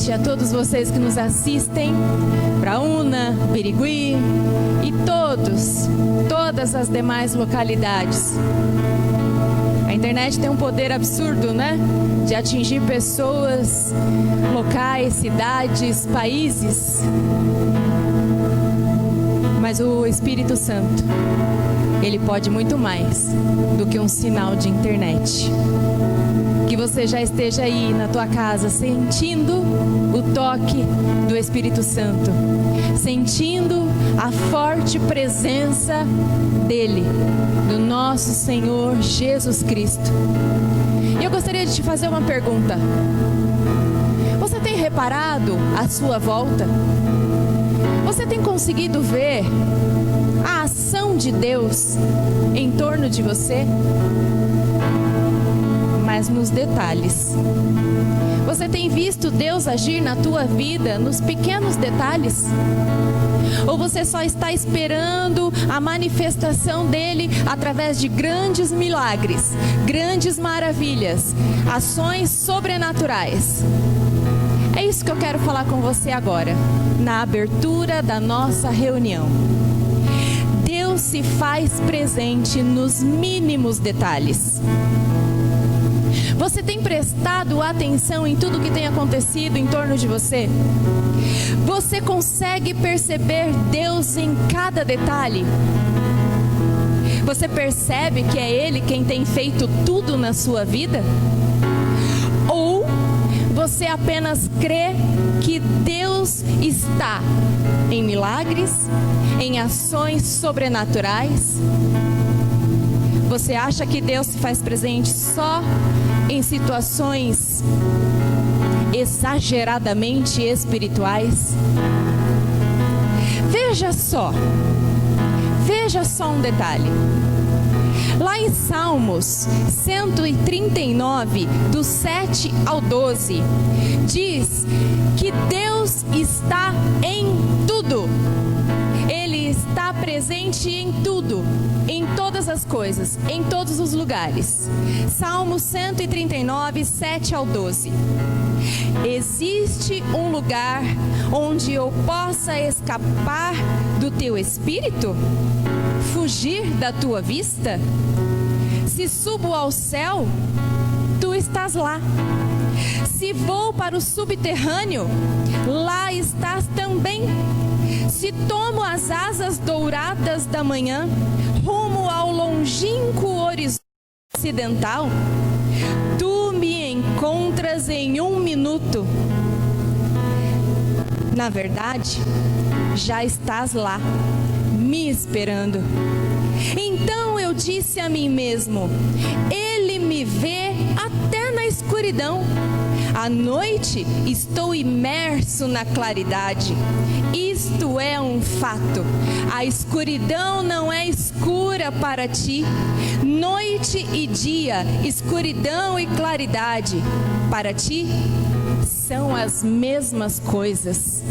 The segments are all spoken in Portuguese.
noite a todos vocês que nos assistem, para Una, Birigui e todas as demais localidades. A internet tem um poder absurdo, né? De atingir pessoas, locais, cidades, países. Mas o Espírito Santo, ele pode muito mais do que um sinal de internet. Que você já esteja aí na tua casa sentindo o toque do Espírito Santo, sentindo a forte presença dele, do nosso Senhor Jesus Cristo. E eu gostaria de te fazer uma pergunta. Você tem reparado a sua volta? Você tem conseguido ver a ação de Deus em torno de você? Mas nos detalhes. Você tem visto Deus agir na tua vida nos pequenos detalhes? Ou você só está esperando a manifestação dele através de grandes milagres, grandes maravilhas, ações sobrenaturais? É isso que eu quero falar com você agora, na abertura da nossa reunião. Deus se faz presente nos mínimos detalhes. Você tem prestado atenção em tudo que tem acontecido em torno de você? Você consegue perceber Deus em cada detalhe? Você percebe que é Ele quem tem feito tudo na sua vida? Ou você apenas crê que Deus está em milagres, em ações sobrenaturais? Você acha que Deus se faz presente só em situações exageradamente espirituais? Veja só um detalhe. Lá em Salmos 139, do 7 ao 12, diz que Deus está em tudo. Ele está presente em tudo, em todas as coisas, em todos os lugares. Salmo 139, 7 ao 12. Existe um lugar onde eu possa escapar do teu espírito? Fugir da tua vista? Se subo ao céu, tu estás lá. Se vou para o subterrâneo, lá estás também. Se tomo as asas douradas da manhã, rumo ao longínquo horizonte ocidental, tu me encontras em 1 minuto. Na verdade, já estás lá, me esperando. Então eu disse a mim mesmo: Ele me vê até na escuridão. À noite estou imerso na claridade. Isto é um fato. A escuridão não é escura para ti. Noite e dia, escuridão e claridade, para ti são as mesmas coisas.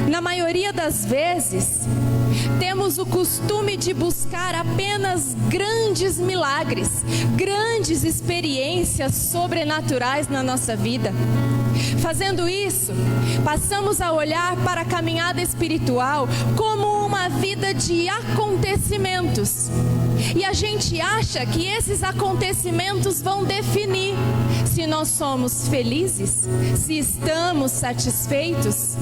Na maioria das vezes, temos o costume de buscar apenas grandes milagres, grandes experiências sobrenaturais na nossa vida. Fazendo isso, passamos a olhar para a caminhada espiritual como uma vida de acontecimentos. E a gente acha que esses acontecimentos vão definir se nós somos felizes, se estamos satisfeitos.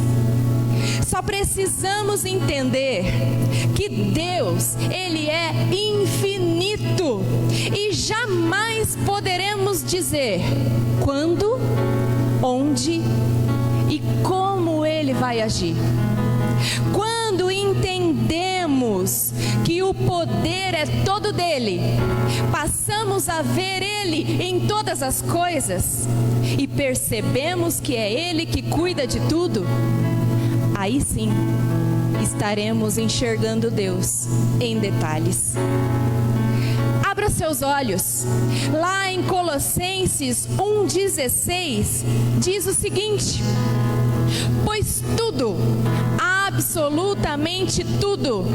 Só precisamos entender que Deus, Ele é infinito e jamais poderemos dizer quando, onde e como Ele vai agir. Quando entendemos que o poder é todo dele, passamos a ver Ele em todas as coisas e percebemos que é Ele que cuida de tudo. Aí sim, estaremos enxergando Deus em detalhes. Abra seus olhos. Lá em Colossenses 1,16, diz o seguinte: pois tudo, absolutamente tudo,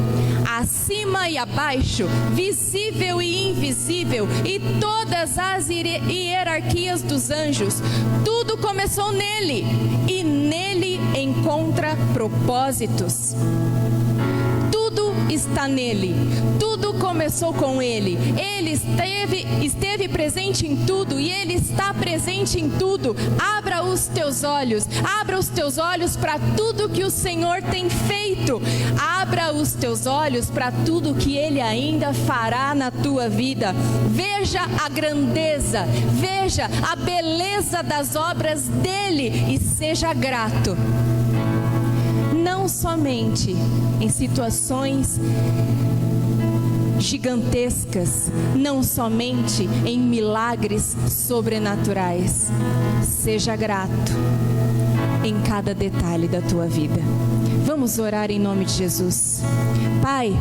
acima e abaixo, visível e invisível, e todas as hierarquias dos anjos. Tudo começou nele, e nele encontra propósitos. Tudo está nele, tudo começou com ele. Ele esteve presente em tudo, e ele está presente em tudo. Abra os teus olhos para tudo que o Senhor tem feito. Abra os teus olhos para tudo que ele ainda fará na tua vida. Veja a grandeza, veja a beleza das obras dele e seja grato. Não somente em situações gigantescas, não somente em milagres sobrenaturais. Seja grato em cada detalhe da tua vida. Vamos orar em nome de Jesus. Pai,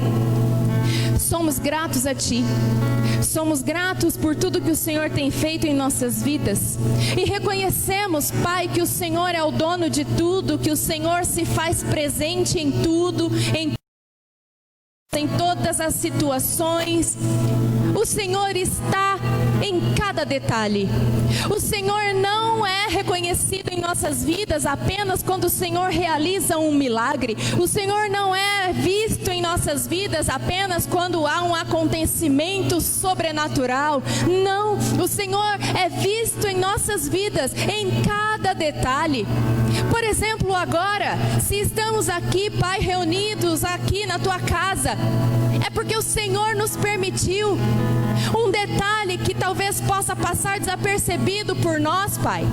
somos gratos a Ti. Somos gratos por tudo que o Senhor tem feito em nossas vidas. E reconhecemos, Pai, que o Senhor é o dono de tudo, que o Senhor se faz presente em tudo, em todas as situações. O Senhor está em cada detalhe. O Senhor não é reconhecido em nossas vidas apenas quando o Senhor realiza um milagre. O Senhor não é visto em nossas vidas apenas quando há um acontecimento sobrenatural. Não, o Senhor é visto em nossas vidas em cada detalhe. Por exemplo, agora, se estamos aqui, Pai, reunidos aqui na Tua casa, é porque o Senhor nos permitiu. Um detalhe que talvez possa passar desapercebido por nós, Pai,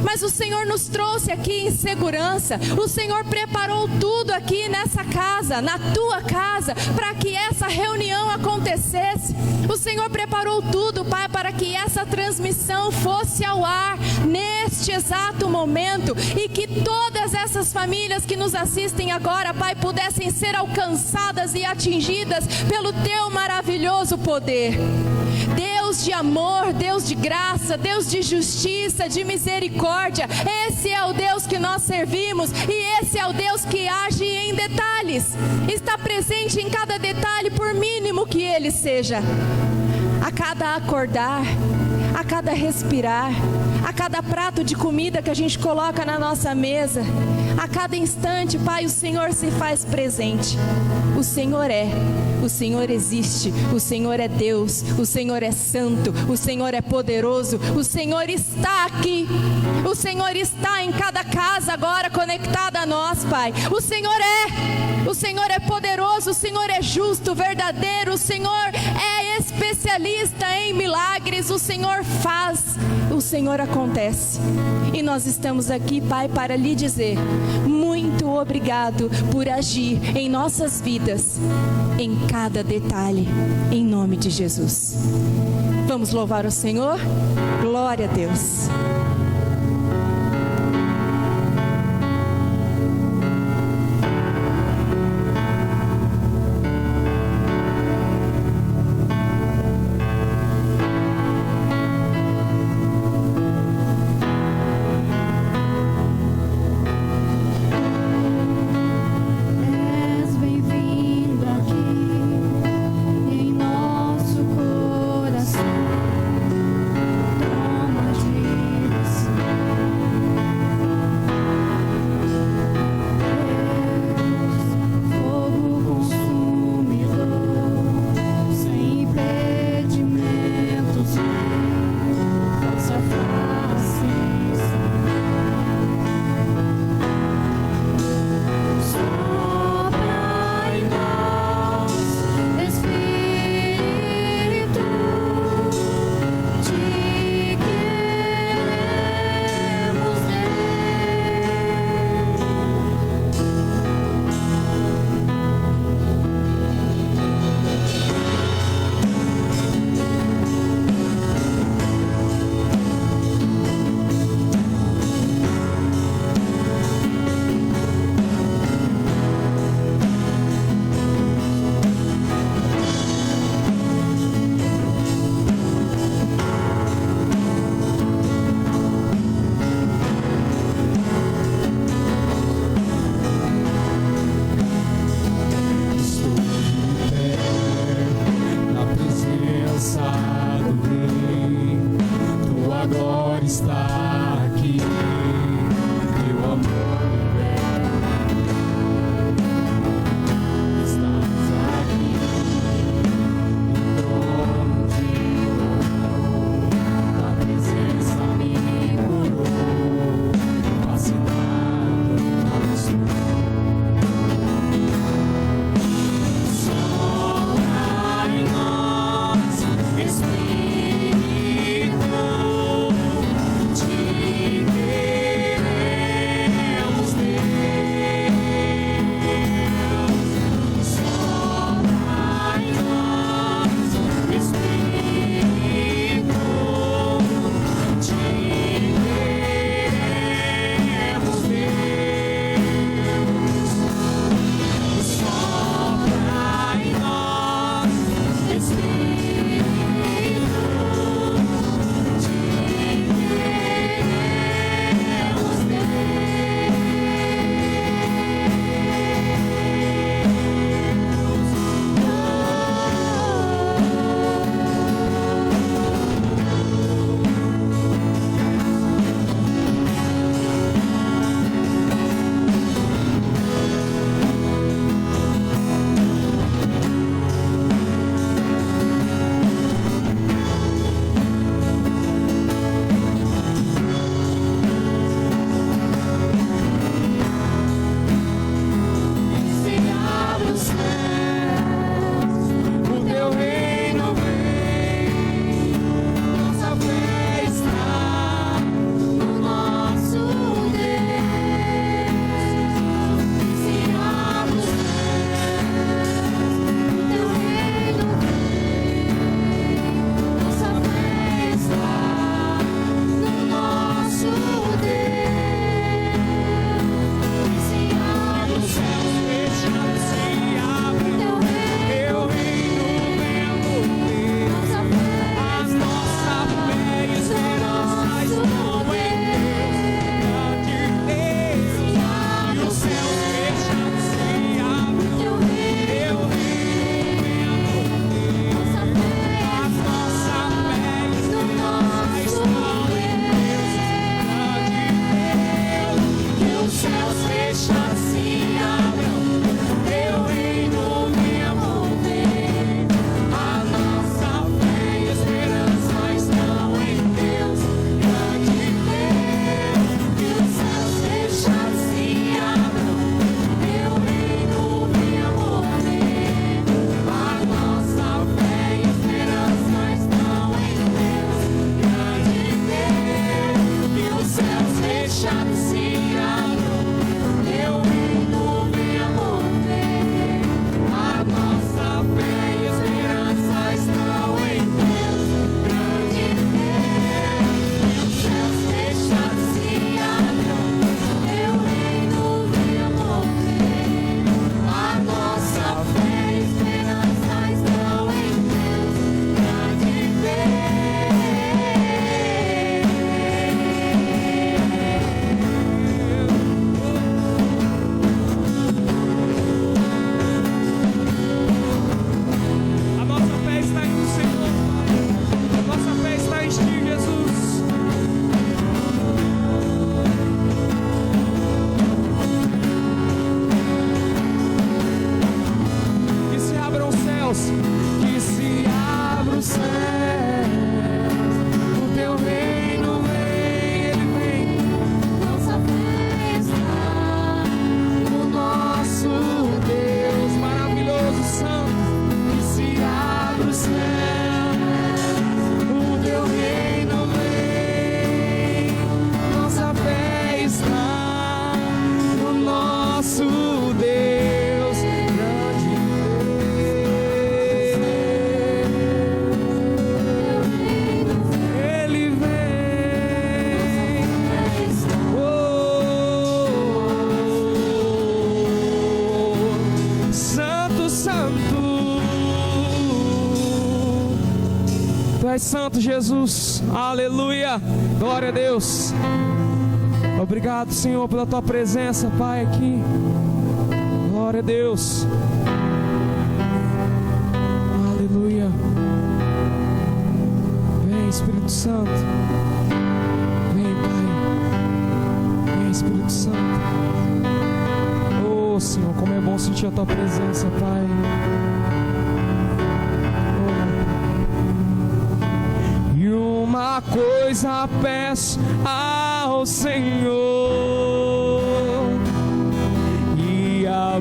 mas o Senhor nos trouxe aqui em segurança. O Senhor preparou tudo aqui nessa casa, na Tua casa, para que essa reunião acontecesse. O Senhor preparou tudo, Pai, para que essa transmissão fosse ao ar neste exato momento, e que todas essas famílias que nos assistem agora, Pai, pudessem ser alcançadas e atingidas pelo Teu maravilhoso poder. Deus de amor, Deus de graça, Deus de justiça, de misericórdia. Esse é o Deus que nós servimos, e esse é o Deus que age em detalhes. Está presente em cada detalhe, por mínimo que ele seja. A cada acordar, a cada respirar, a cada prato de comida que a gente coloca na nossa mesa, a cada instante, Pai, o Senhor se faz presente. O Senhor existe, o Senhor é Deus, o Senhor é santo, o Senhor é poderoso, o Senhor está aqui, o Senhor está em cada casa agora conectada a nós, Pai. O Senhor é poderoso, o Senhor é justo, verdadeiro, o Senhor é especialista em milagres, o Senhor faz, o Senhor acontece. E nós estamos aqui, Pai, para lhe dizer muito obrigado por agir em nossas vidas, em cada detalhe, em nome de Jesus. Vamos louvar o Senhor? Glória a Deus. Nosso coração, toma de que se abra o céu, o teu reino vem, ele vem. Nossa festa, o nosso Deus maravilhoso, santo, que se abra o céu, o teu reino vem. Nossa fé está no nosso Deus grande. Ele vem. Oh, santo, santo. Tu és santo, Jesus. Aleluia. Glória a Deus. Obrigado, Senhor, pela tua presença, Pai, aqui. Glória a Deus. Aleluia. Vem, Espírito Santo. Vem, Pai. Vem, Espírito Santo. Oh, Senhor, como é bom sentir a tua presença, Pai. E uma coisa peço ao Senhor, e a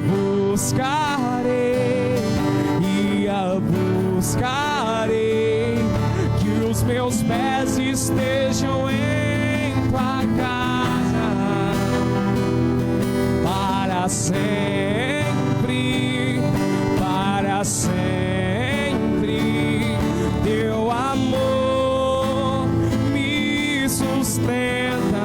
buscarei, que os meus pés estejam em tua casa para sempre, para sempre. Teu amor me sustenta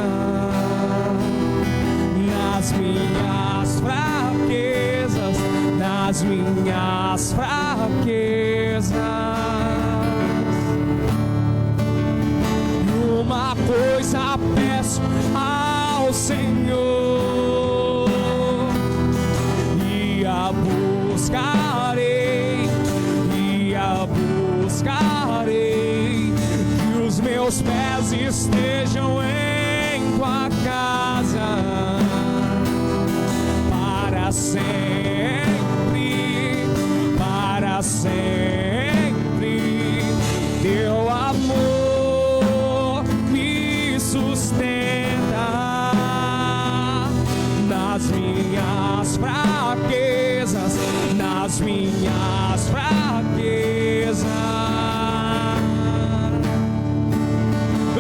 nas minhas fraquezas, nas minhas fraquezas. Uma coisa peço ao Senhor, e a buscarei, que os meus pés estejam em tua casa para sempre, para sempre. Teu amor me sustenta nas minhas fraquezas, nas minhas fraquezas.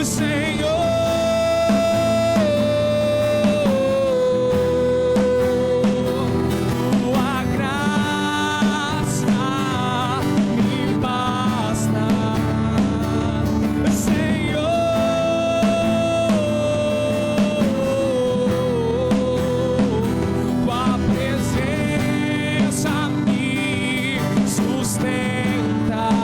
Senhor, tua graça me basta. Senhor, tua presença me sustenta.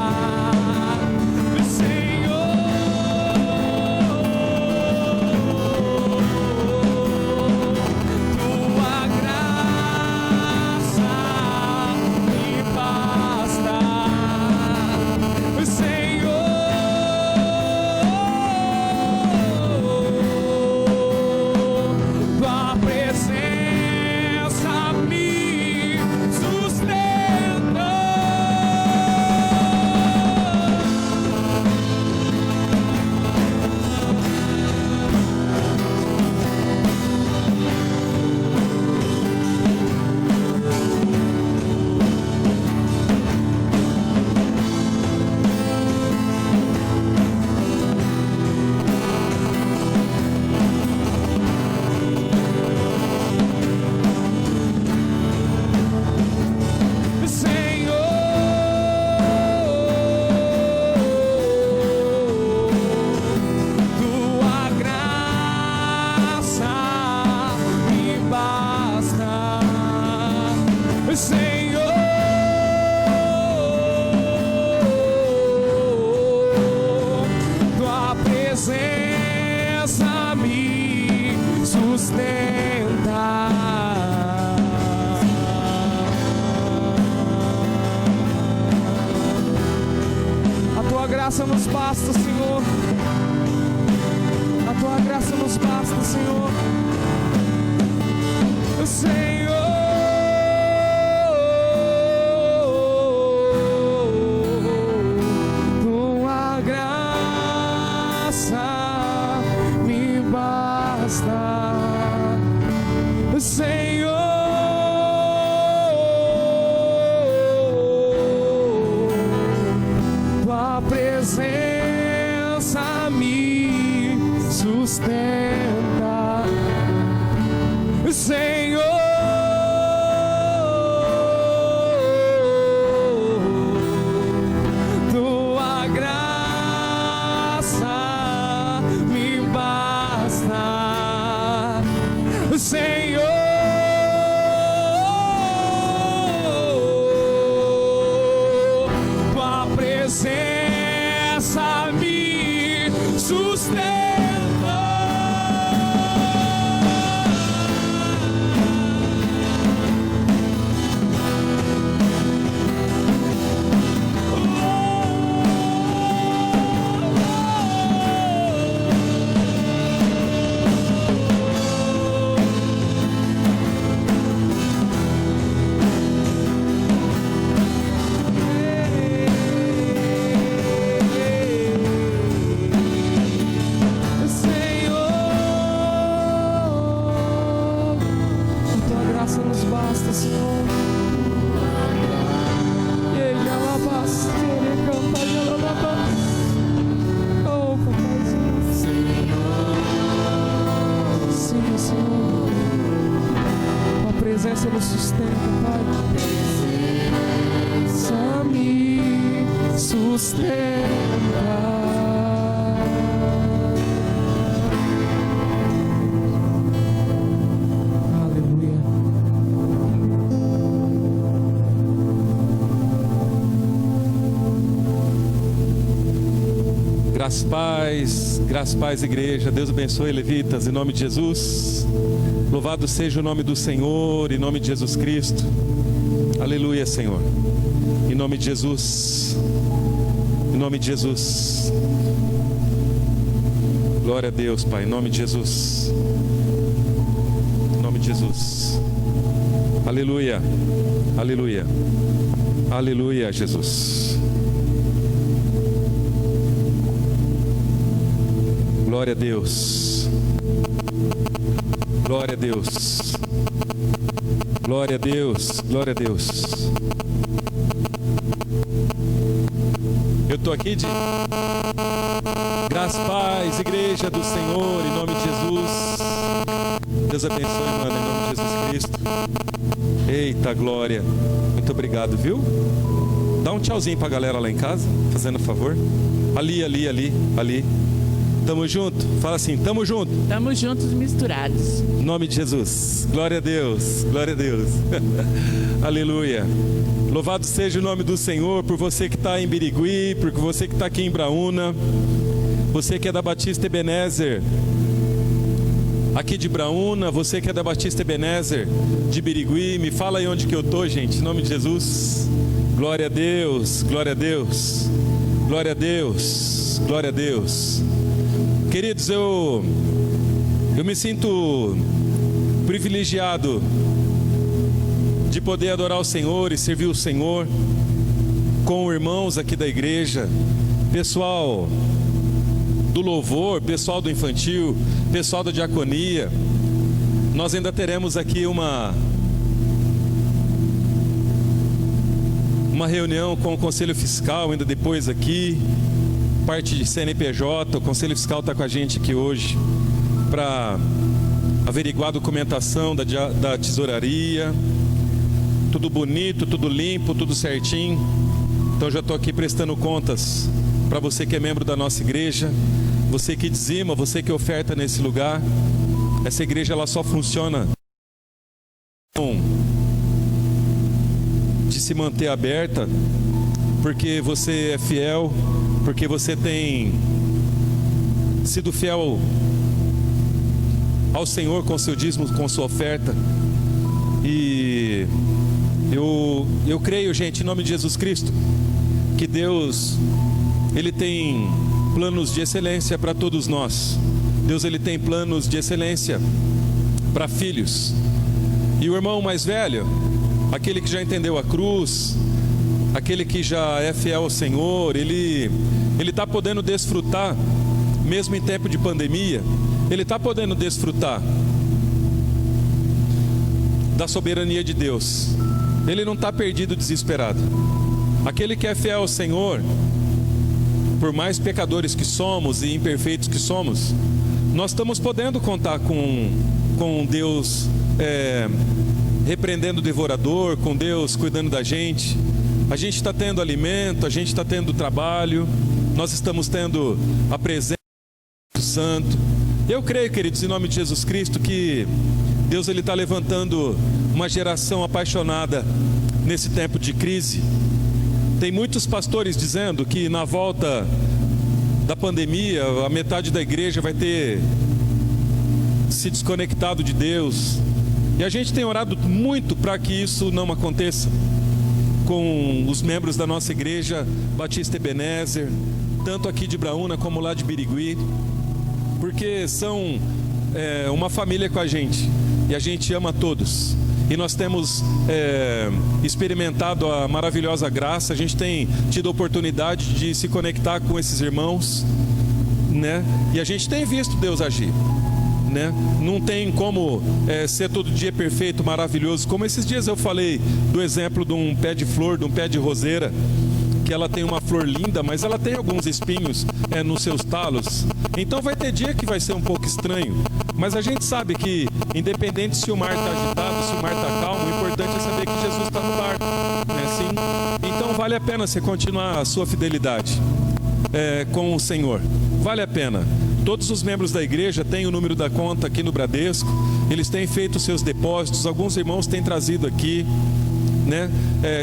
presença me sustenta. A tua graça nos basta, Senhor. A tua graça nos basta, Senhor. Senhor, presença me sustenta. Presença nos sustenta, Pai. Presença me sustenta. Aleluia. Graças, paz, igreja. Deus abençoe, levitas, em nome de Jesus. Louvado seja o nome do Senhor, em nome de Jesus Cristo. Aleluia, Senhor. Em nome de Jesus. Em nome de Jesus. Glória a Deus, Pai, em nome de Jesus. Em nome de Jesus. Aleluia. Aleluia. Aleluia, Jesus. Glória a Deus. Glória a Deus. Glória a Deus. Glória a Deus. Eu estou aqui de graça, paz, igreja do Senhor, em nome de Jesus. Deus abençoe, mano, em nome de Jesus Cristo. Eita glória. Muito obrigado, viu? Dá um tchauzinho pra galera lá em casa, fazendo favor. Ali. Tamo junto. Fala assim, tamo junto. Tamo juntos misturados. Em nome de Jesus. Glória a Deus. Glória a Deus. Aleluia. Louvado seja o nome do Senhor por você que está em Birigui, por você que está aqui em Braúna, você que é da Batista Ebenezer aqui de Braúna, você que é da Batista Ebenezer de Birigui, me fala aí onde que eu tô, gente, em nome de Jesus. Glória a Deus, glória a Deus, glória a Deus, glória a Deus. Queridos, eu me sinto privilegiado de poder adorar o Senhor e servir o Senhor com irmãos aqui da igreja, pessoal do louvor, pessoal do infantil, pessoal da diaconia. Nós ainda teremos aqui uma reunião com o Conselho Fiscal ainda depois aqui, parte de CNPJ. O Conselho Fiscal está com a gente aqui hoje para averiguar a documentação da tesouraria. Tudo bonito, tudo limpo, tudo certinho. Então já estou aqui prestando contas para você que é membro da nossa igreja, você que dizima, você que oferta nesse lugar. Essa igreja ela só funciona de se manter aberta porque você é fiel, porque você tem sido fiel ao Senhor com seu dízimo, com sua oferta. E eu creio, gente, em nome de Jesus Cristo, que Deus, Ele tem planos de excelência para todos nós. Deus, Ele tem planos de excelência para filhos. E o irmão mais velho, aquele que já entendeu a cruz, aquele que já é fiel ao Senhor, ele está podendo desfrutar, mesmo em tempo de pandemia, ele está podendo desfrutar da soberania de Deus. Ele não está perdido, desesperado. Aquele que é fiel ao Senhor, por mais pecadores que somos e imperfeitos que somos, nós estamos podendo contar com Deus repreendendo o devorador, com Deus cuidando da gente. A gente está tendo alimento, a gente está tendo trabalho, nós estamos tendo a presença do Santo. Eu creio, queridos, em nome de Jesus Cristo, que Deus Ele está levantando uma geração apaixonada nesse tempo de crise. Tem muitos pastores dizendo que na volta da pandemia, a metade da igreja vai ter se desconectado de Deus. E a gente tem orado muito para que isso não aconteça com os membros da nossa igreja Batista Ebenezer, tanto aqui de Braúna como lá de Birigui, porque são uma família com a gente e a gente ama todos. E nós temos experimentado a maravilhosa graça, a gente tem tido a oportunidade de se conectar com esses irmãos, né? E a gente tem visto Deus agir, né? Não tem como ser todo dia perfeito, maravilhoso. Como esses dias eu falei do exemplo de um pé de flor, de um pé de roseira, que ela tem uma flor linda, mas ela tem alguns espinhos nos seus talos. Então vai ter dia que vai ser um pouco estranho, mas a gente sabe que, independente se o mar está agitado, se o mar está calmo, o importante é saber que Jesus está no barco, não é assim? Então vale a pena você continuar a sua fidelidade com o Senhor, vale a pena. Todos os membros da igreja têm o número da conta aqui no Bradesco, eles têm feito seus depósitos, alguns irmãos têm trazido aqui, né?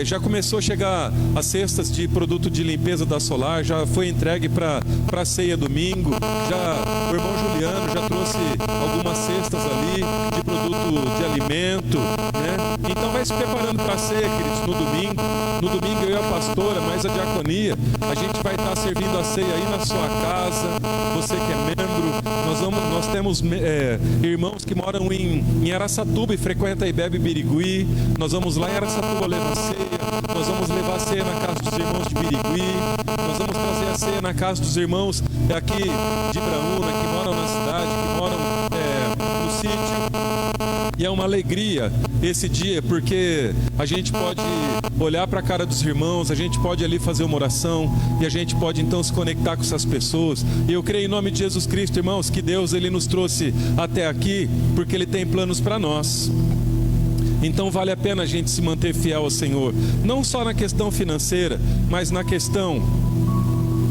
Já começou a chegar as cestas de produto de limpeza da Solar, já foi entregue para a ceia domingo, o irmão Juliano já trouxe algumas cestas ali de produto de alimento, né? Então vai se preparando para a ceia, queridos, no domingo eu e a pastora, mais a diaconia, a gente vai estar servindo a ceia aí na sua casa, você que é membro, nós temos irmãos que moram em Araçatuba e frequentam a IBEB Birigui, nós vamos lá em Araçatuba levar ceia, nós vamos levar a ceia na casa dos irmãos de Birigui, nós vamos trazer a ceia na casa dos irmãos aqui de Braúna, que moram na cidade, que moram no sítio. E é uma alegria esse dia, porque a gente pode olhar para a cara dos irmãos, a gente pode ali fazer uma oração e a gente pode então se conectar com essas pessoas. E eu creio em nome de Jesus Cristo, irmãos, que Deus ele nos trouxe até aqui porque Ele tem planos para nós. Então vale a pena a gente se manter fiel ao Senhor, não só na questão financeira, mas na questão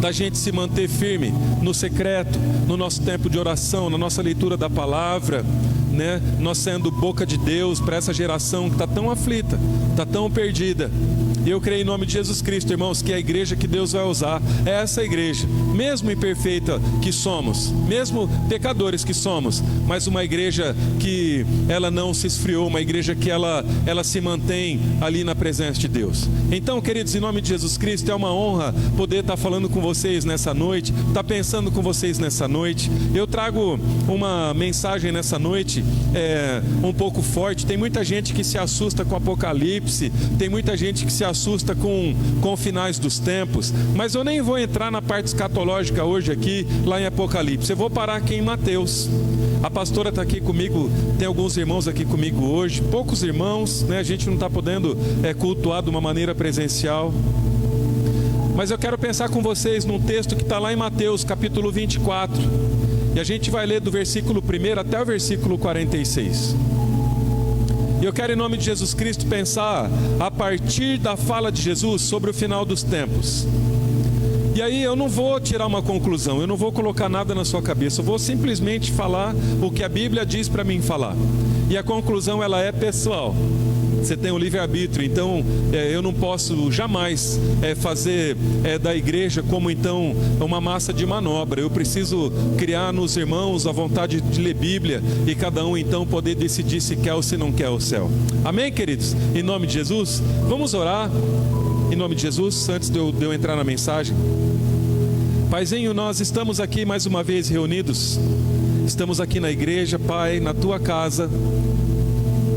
da gente se manter firme no secreto, no nosso tempo de oração, na nossa leitura da palavra, né? Nós sendo boca de Deus para essa geração que está tão aflita, está tão perdida. E eu creio em nome de Jesus Cristo, irmãos, que a igreja que Deus vai usar é essa igreja, mesmo imperfeita que somos, mesmo pecadores que somos, mas uma igreja que ela não se esfriou, uma igreja que ela se mantém ali na presença de Deus. Então, queridos, em nome de Jesus Cristo, é uma honra poder estar falando com vocês nessa noite, estar pensando com vocês nessa noite. Eu trago uma mensagem nessa noite um pouco forte. Tem muita gente que se assusta com o Apocalipse, tem muita gente que se assusta com finais dos tempos, mas eu nem vou entrar na parte escatológica hoje aqui, lá em Apocalipse. Eu vou parar aqui em Mateus. A pastora está aqui comigo, tem alguns irmãos aqui comigo hoje, poucos irmãos, né? A gente não está podendo cultuar de uma maneira presencial, mas eu quero pensar com vocês num texto que está lá em Mateus, capítulo 24, e a gente vai ler do versículo 1 até o versículo 46. E eu quero, em nome de Jesus Cristo, pensar a partir da fala de Jesus sobre o final dos tempos. E aí eu não vou tirar uma conclusão, eu não vou colocar nada na sua cabeça, eu vou simplesmente falar o que a Bíblia diz para mim falar. E a conclusão ela é pessoal. Você tem o livre-arbítrio, então eu não posso jamais fazer da igreja como então uma massa de manobra. Eu preciso criar nos irmãos a vontade de ler Bíblia e cada um então poder decidir se quer ou se não quer o céu. Amém, queridos? Em nome de Jesus, vamos orar em nome de Jesus, antes de eu entrar na mensagem. Paizinho, nós estamos aqui mais uma vez reunidos, estamos aqui na igreja, Pai, na Tua casa,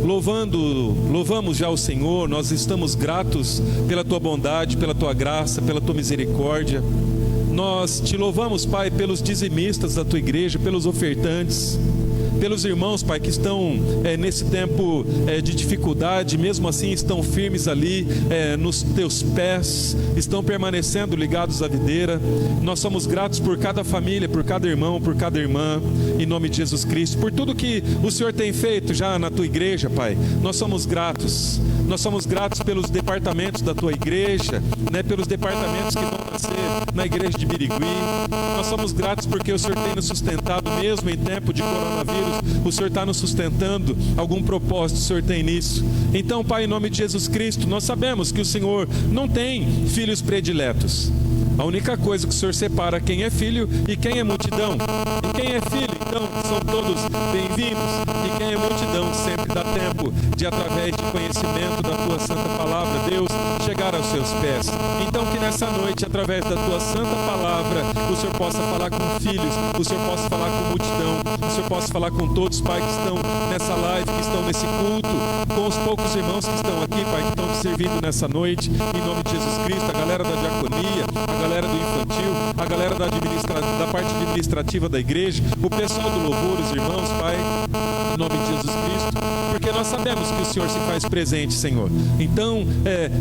louvamos já o Senhor, nós estamos gratos pela Tua bondade, pela Tua graça, pela Tua misericórdia. Nós Te louvamos, Pai, pelos dizimistas da Tua igreja, pelos ofertantes, pelos irmãos, Pai, que estão nesse tempo de dificuldade, mesmo assim estão firmes ali nos Teus pés, estão permanecendo ligados à videira. Nós somos gratos por cada família, por cada irmão, por cada irmã, em nome de Jesus Cristo, por tudo que o Senhor tem feito já na Tua igreja, Pai. Nós somos gratos. Nós somos gratos pelos departamentos da Tua igreja, né, pelos departamentos que vão nascer na igreja de Birigui. Nós somos gratos porque o Senhor tem nos sustentado mesmo em tempo de coronavírus, filhos, o Senhor está nos sustentando, algum propósito o Senhor tem nisso. Então, Pai, em nome de Jesus Cristo, nós sabemos que o Senhor não tem filhos prediletos. A única coisa que o Senhor separa quem é filho e quem é multidão. E quem é filho, então, são todos bem-vindos. E quem é multidão, sempre dá tempo de, através de conhecimento da Tua Santa Palavra, Deus, chegar aos seus pés. Então, que nessa noite, através da Tua Santa Palavra, o Senhor possa falar com filhos, o Senhor possa falar com multidão, o Senhor possa falar com todos, Pai, que estão nessa live, que estão nesse culto, com os poucos irmãos que estão aqui, Pai, que estão te servindo nessa noite, em nome de Jesus Cristo, a galera da diaconia, a galera do infantil, a galera da parte administrativa da igreja, o pessoal do louvor, os irmãos, Pai, em nome de Jesus Cristo, porque nós sabemos que o Senhor se faz presente, Senhor. Então,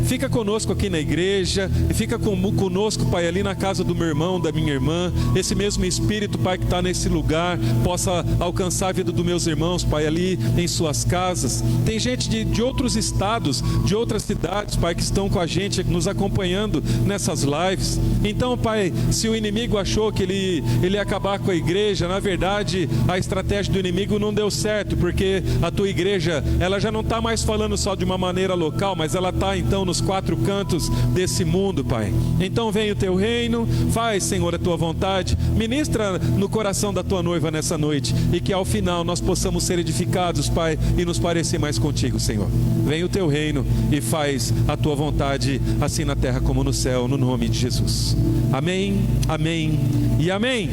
fica conosco aqui na igreja, e fica conosco, Pai, ali na casa do meu irmão, da minha irmã, esse mesmo Espírito, Pai, que está nesse lugar, possa alcançar a vida dos meus irmãos, Pai, ali em suas casas. Tem gente de outros estados, de outras cidades, Pai, que estão com a gente, nos acompanhando nessas lives. Então, Pai, se o inimigo achou que ele ia acabar com a igreja, na verdade, a estratégia do inimigo não deu certo, porque a tua igreja, ela já não está mais falando só de uma maneira local, mas ela está, então, nos 4 cantos desse mundo, Pai. Então, vem o teu reino, faz, Senhor, a tua vontade, ministra no coração da tua noiva nessa noite, e que ao final nós possamos ser edificados, Pai, e nos parecer mais contigo, Senhor. Vem o teu reino e faz a tua vontade, assim na terra como no céu, no nome de Jesus. Amém, amém e amém.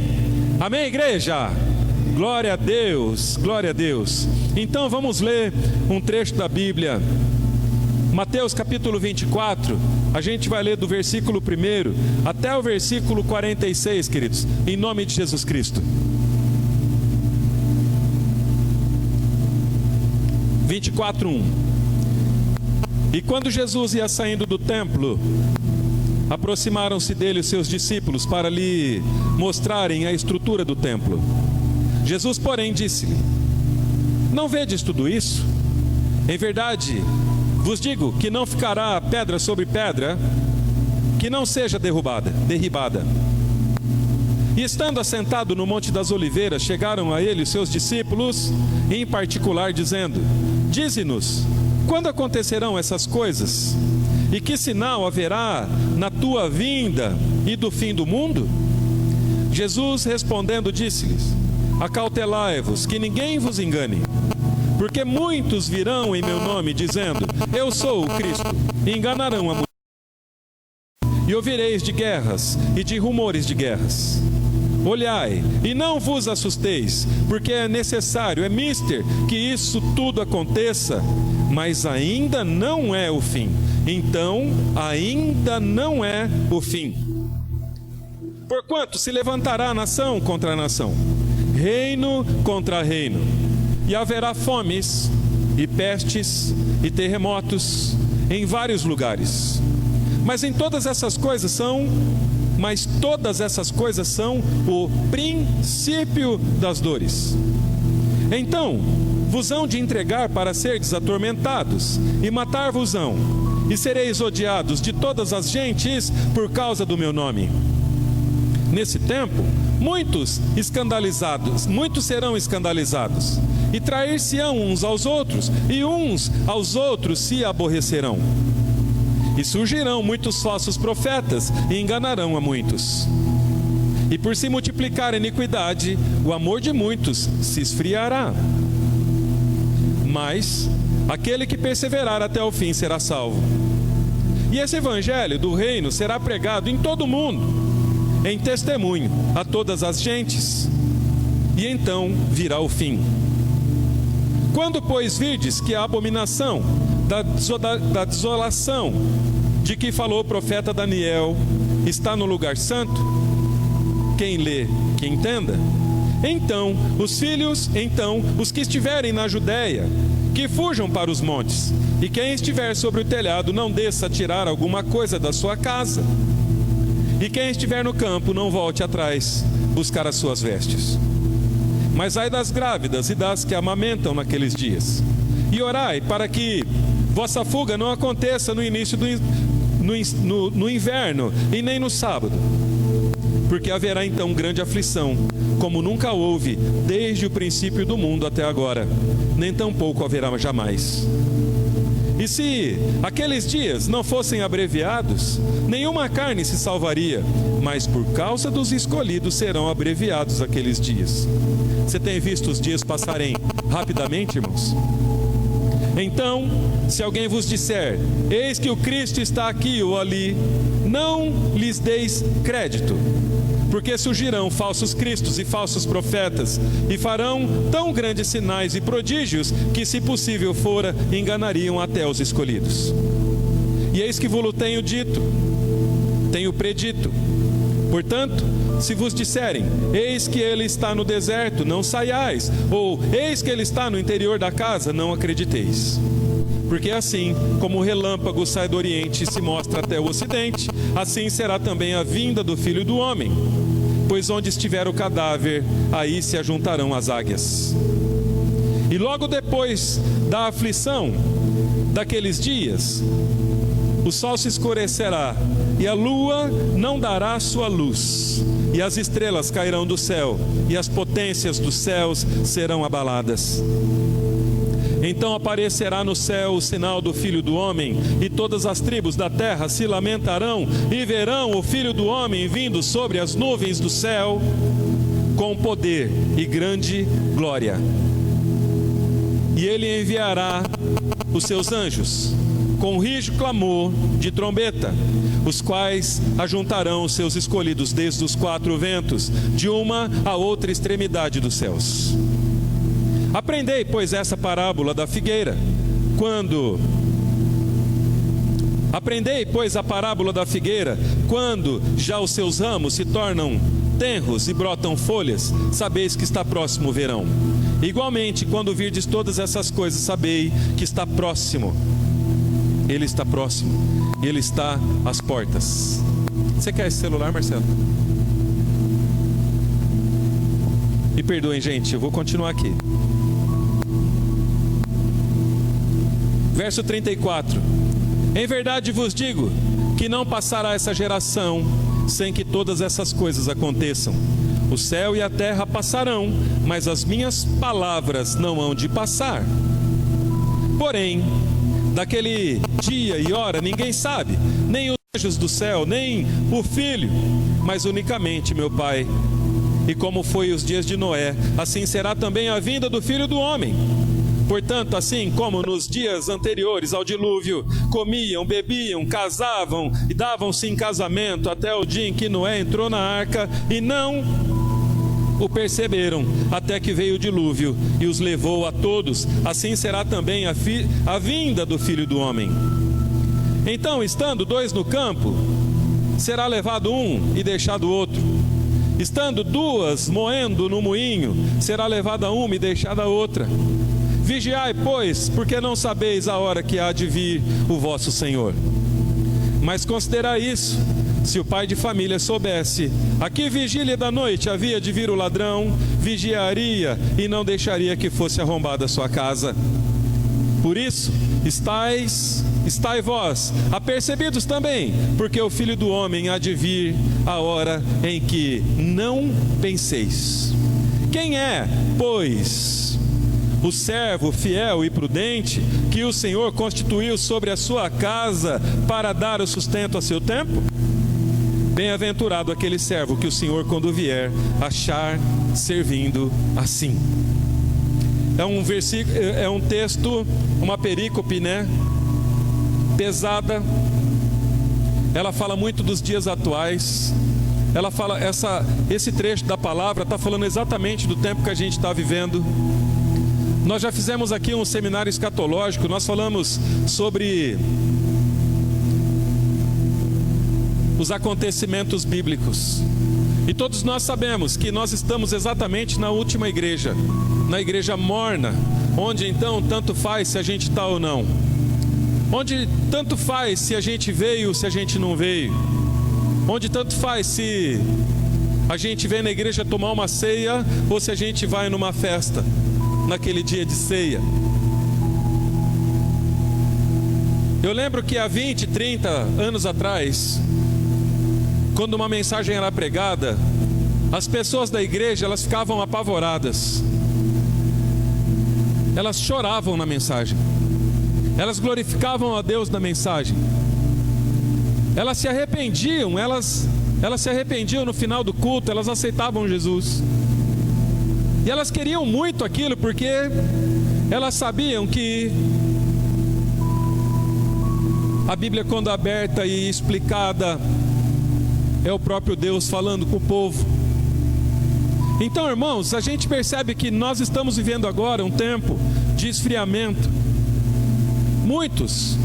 Amém, igreja? Glória a Deus, glória a Deus. Então vamos ler um trecho da Bíblia, Mateus capítulo 24, a gente vai ler do versículo 1 até o versículo 46, queridos, em nome de Jesus Cristo. 24:1. E quando Jesus ia saindo do templo, aproximaram-se dele os seus discípulos para lhe mostrarem a estrutura do templo. Jesus, porém, disse-lhe: não vedes tudo isso? Em verdade, vos digo que não ficará pedra sobre pedra que não seja derribada. E estando assentado no Monte das Oliveiras, chegaram a ele os seus discípulos, em particular, dizendo: dize-nos, quando acontecerão essas coisas? E que sinal haverá na tua vinda e do fim do mundo? Jesus respondendo disse-lhes: acautelai-vos, que ninguém vos engane, porque muitos virão em meu nome, dizendo: eu sou o Cristo, e enganarão a multidão. E ouvireis de guerras e de rumores de guerras. Olhai, e não vos assusteis, porque é necessário, é mister, que isso tudo aconteça, mas ainda não é o fim. Então, ainda não é o fim. Porquanto se levantará nação contra nação, reino contra reino, e haverá fomes, e pestes, e terremotos, em vários lugares. Mas todas essas coisas são o princípio das dores. Então vos hão de entregar para serdes atormentados, e matar-vos-ão, e sereis odiados de todas as gentes por causa do meu nome. Nesse tempo, muitos serão escandalizados, e trair-se-ão uns aos outros, e uns aos outros se aborrecerão. E surgirão muitos falsos profetas, e enganarão a muitos. E por se multiplicar a iniquidade, o amor de muitos se esfriará. Mas aquele que perseverar até o fim será salvo. E esse evangelho do reino será pregado em todo o mundo, em testemunho a todas as gentes, e então virá o fim. Quando, pois, virdes que a abominação da desolação de que falou o profeta Daniel está no lugar santo, quem lê, que entenda. Então os que estiverem na Judéia, que fujam para os montes, e quem estiver sobre o telhado não desça a tirar alguma coisa da sua casa, e quem estiver no campo não volte atrás buscar as suas vestes. Mas ai das grávidas e das que amamentam naqueles dias, e orai para que vossa fuga não aconteça no início no inverno, e nem no sábado, porque haverá então grande aflição, como nunca houve desde o princípio do mundo até agora, nem tampouco haverá jamais. E se aqueles dias não fossem abreviados, nenhuma carne se salvaria, mas por causa dos escolhidos serão abreviados aqueles dias. Você tem visto os dias passarem rapidamente, irmãos? Então, se alguém vos disser, eis que o Cristo está aqui ou ali, não lhes deis crédito, porque surgirão falsos cristos e falsos profetas, e farão tão grandes sinais e prodígios, que se possível fora, enganariam até os escolhidos. E eis que vos tenho dito, tenho predito. Portanto, se vos disserem, eis que ele está no deserto, não saiais, ou eis que ele está no interior da casa, não acrediteis. Porque assim como o relâmpago sai do oriente e se mostra até o ocidente, assim será também a vinda do Filho do Homem. Pois onde estiver o cadáver, aí se ajuntarão as águias. E logo depois da aflição daqueles dias, o sol se escurecerá, e a lua não dará sua luz, e as estrelas cairão do céu, e as potências dos céus serão abaladas. Então aparecerá no céu o sinal do Filho do Homem, e todas as tribos da terra se lamentarão, e verão o Filho do Homem vindo sobre as nuvens do céu, com poder e grande glória. E ele enviará os seus anjos, com rijo clamor de trombeta, os quais ajuntarão os seus escolhidos desde os quatro ventos, de uma a outra extremidade dos céus. Aprendei, pois, essa parábola da figueira. Aprendei, pois, a parábola da figueira, quando já os seus ramos se tornam tenros e brotam folhas, sabeis que está próximo o verão. Igualmente, quando virdes todas essas coisas, sabei que está próximo. Ele está próximo, ele está às portas. Você quer esse celular, Marcelo? Me perdoem, gente, eu vou continuar aqui. Verso 34. Em verdade vos digo que não passará essa geração sem que todas essas coisas aconteçam. O céu e a terra passarão, mas as minhas palavras não hão de passar. Porém, daquele dia e hora ninguém sabe, nem os anjos do céu, nem o Filho, mas unicamente meu Pai. E como foi os dias de Noé, assim será também a vinda do Filho do Homem. Portanto, assim como nos dias anteriores ao dilúvio, comiam, bebiam, casavam e davam-se em casamento até o dia em que Noé entrou na arca e não o perceberam, até que veio o dilúvio e os levou a todos, assim será também a vinda do Filho do Homem. Então, estando dois no campo, será levado um e deixado outro. Estando duas moendo no moinho, será levada uma e deixada outra. Vigiai, pois, porque não sabeis a hora que há de vir o vosso Senhor. Mas considerai isso: se o pai de família soubesse a que vigília da noite havia de vir o ladrão, vigiaria e não deixaria que fosse arrombada a sua casa. Por isso, estai vós apercebidos também, porque o Filho do Homem há de vir a hora em que não penseis. Quem é, pois, o servo fiel e prudente que o Senhor constituiu sobre a sua casa para dar o sustento a seu tempo? Bem-aventurado aquele servo que o Senhor, quando vier, achar servindo assim. É um versículo, é um texto, uma perícope, né? Pesada. Ela fala muito dos dias atuais. Ela fala, esse trecho da palavra está falando exatamente do tempo que a gente está vivendo. Nós já fizemos aqui um seminário escatológico, nós falamos sobre os acontecimentos bíblicos. E todos nós sabemos que nós estamos exatamente na última igreja, na igreja morna, onde então tanto faz se a gente está ou não. Onde tanto faz se a gente veio, se a gente não veio. Onde tanto faz se a gente vem na igreja tomar uma ceia ou se a gente vai numa festa naquele dia de ceia. Eu lembro que há 20, 30 anos atrás, quando uma mensagem era pregada, as pessoas da igreja, elas ficavam apavoradas. Elas choravam na mensagem. Elas glorificavam a Deus na mensagem. Elas se arrependiam, elas se arrependiam no final do culto, elas aceitavam Jesus. E elas queriam muito aquilo, porque elas sabiam que a Bíblia, quando aberta e explicada, é o próprio Deus falando com o povo. Então, irmãos, a gente percebe que nós estamos vivendo agora um tempo de esfriamento. Muitos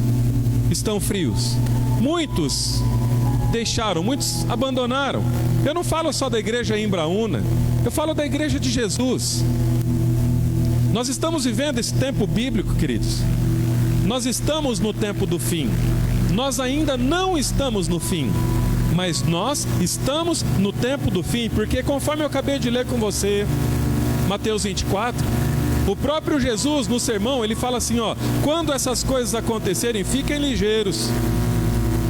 estão frios, muitos deixaram, muitos abandonaram. Eu não falo só da igreja em Embraúna, eu falo da igreja de Jesus. Nós estamos vivendo esse tempo bíblico, queridos. Nós estamos no tempo do fim. Nós ainda não estamos no fim, mas nós estamos no tempo do fim, porque conforme eu acabei de ler com você, Mateus 24, o próprio Jesus no sermão, ele fala assim, ó: quando essas coisas acontecerem, fiquem ligeiros,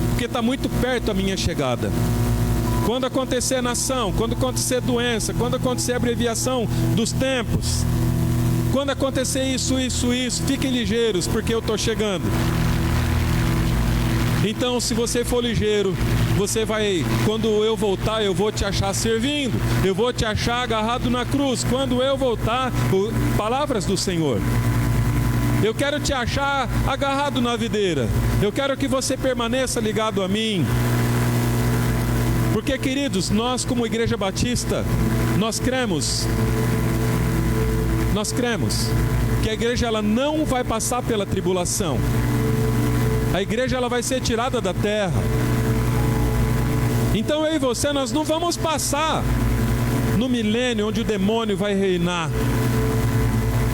porque está muito perto a minha chegada. Quando acontecer nação, quando acontecer doença, quando acontecer abreviação dos tempos, quando acontecer isso, fiquem ligeiros, porque eu estou chegando. Então, se você for ligeiro, você vai, quando eu voltar, eu vou te achar servindo, eu vou te achar agarrado na cruz. Quando eu voltar, palavras do Senhor, eu quero te achar agarrado na videira. Eu quero que você permaneça ligado a mim. Porque, queridos, nós como Igreja Batista, nós cremos que a igreja, ela não vai passar pela tribulação. A igreja, ela vai ser tirada da terra. Então eu e você, nós não vamos passar no milênio onde o demônio vai reinar.